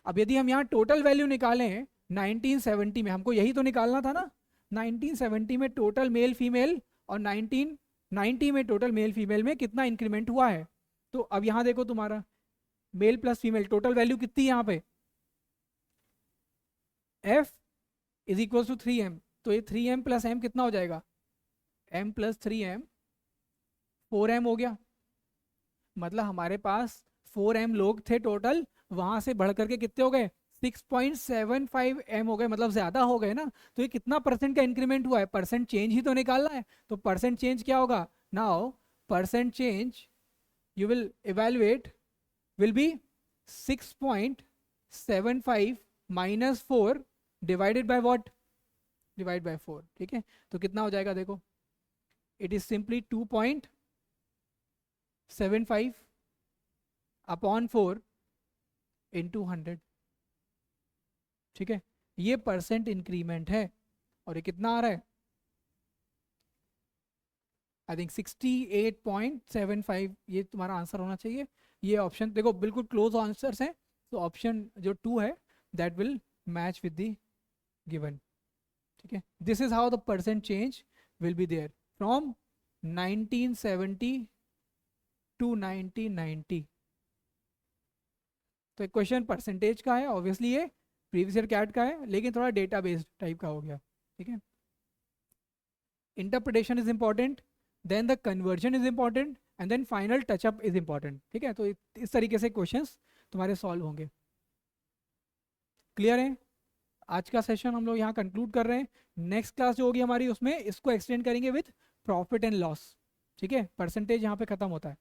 अब यदि हम यहाँ टोटल वैल्यू निकालें 1970 में, हमको यही तो निकालना था ना, 1970 में टोटल मेल फीमेल और 1990 में टोटल मेल फीमेल में कितना इंक्रीमेंट हुआ है. तो अब यहाँ देखो तुम्हारा male plus female total value कितनी है यहाँ पे, f is equal to 3m. तो ये 3m प्लस m कितना हो जाएगा, m प्लस 3m 4m हो गया. मतलब हमारे पास 4m लोग थे टोटल, वहां से बढ़ करके कितने हो गए 6.75m हो गए, मतलब ज्यादा हो गए ना. तो ये कितना परसेंट का इंक्रीमेंट हुआ है, परसेंट चेंज ही तो निकालना है. तो परसेंट चेंज क्या होगा, now percent change you will evaluate will be 6.75 minus 4 divided by what, divide by 4. ठीक है, तो कितना हो जाएगा देखो, it is simply 2.75 upon 4 into 100. ठीक है, ये परसेंट इंक्रीमेंट है. और ये कितना आ रहा है, आई थिंक 68.75 ये तुम्हारा आंसर होना चाहिए। ये ऑप्शन देखो बिल्कुल क्लोज आंसर्स हैं, तो ऑप्शन जो 2 है that will match with the given. ठीक है, this is how the percent change will be there from 1970 to 1990। तो एक क्वेश्चन परसेंटेज का है, ऑब्वियसली ये प्रीवियस ईयर कैट का है, लेकिन थोड़ा डेटा बेस्ड टाइप का हो गया। ठीक है, interpretation is important, then the conversion is important, and then final touchup is important. ठीक है, तो इस तरीके से क्वेश्चंस तुम्हारे सॉल्व होंगे। क्लियर है? आज का सेशन हम लोग यहाँ कंक्लूड कर रहे हैं। नेक्स्ट क्लास जो होगी हमारी उसमें इसको एक्सटेंड करेंगे विथ प्रॉफिट एंड लॉस। ठीक है, परसेंटेज यहाँ पे खत्म होता है।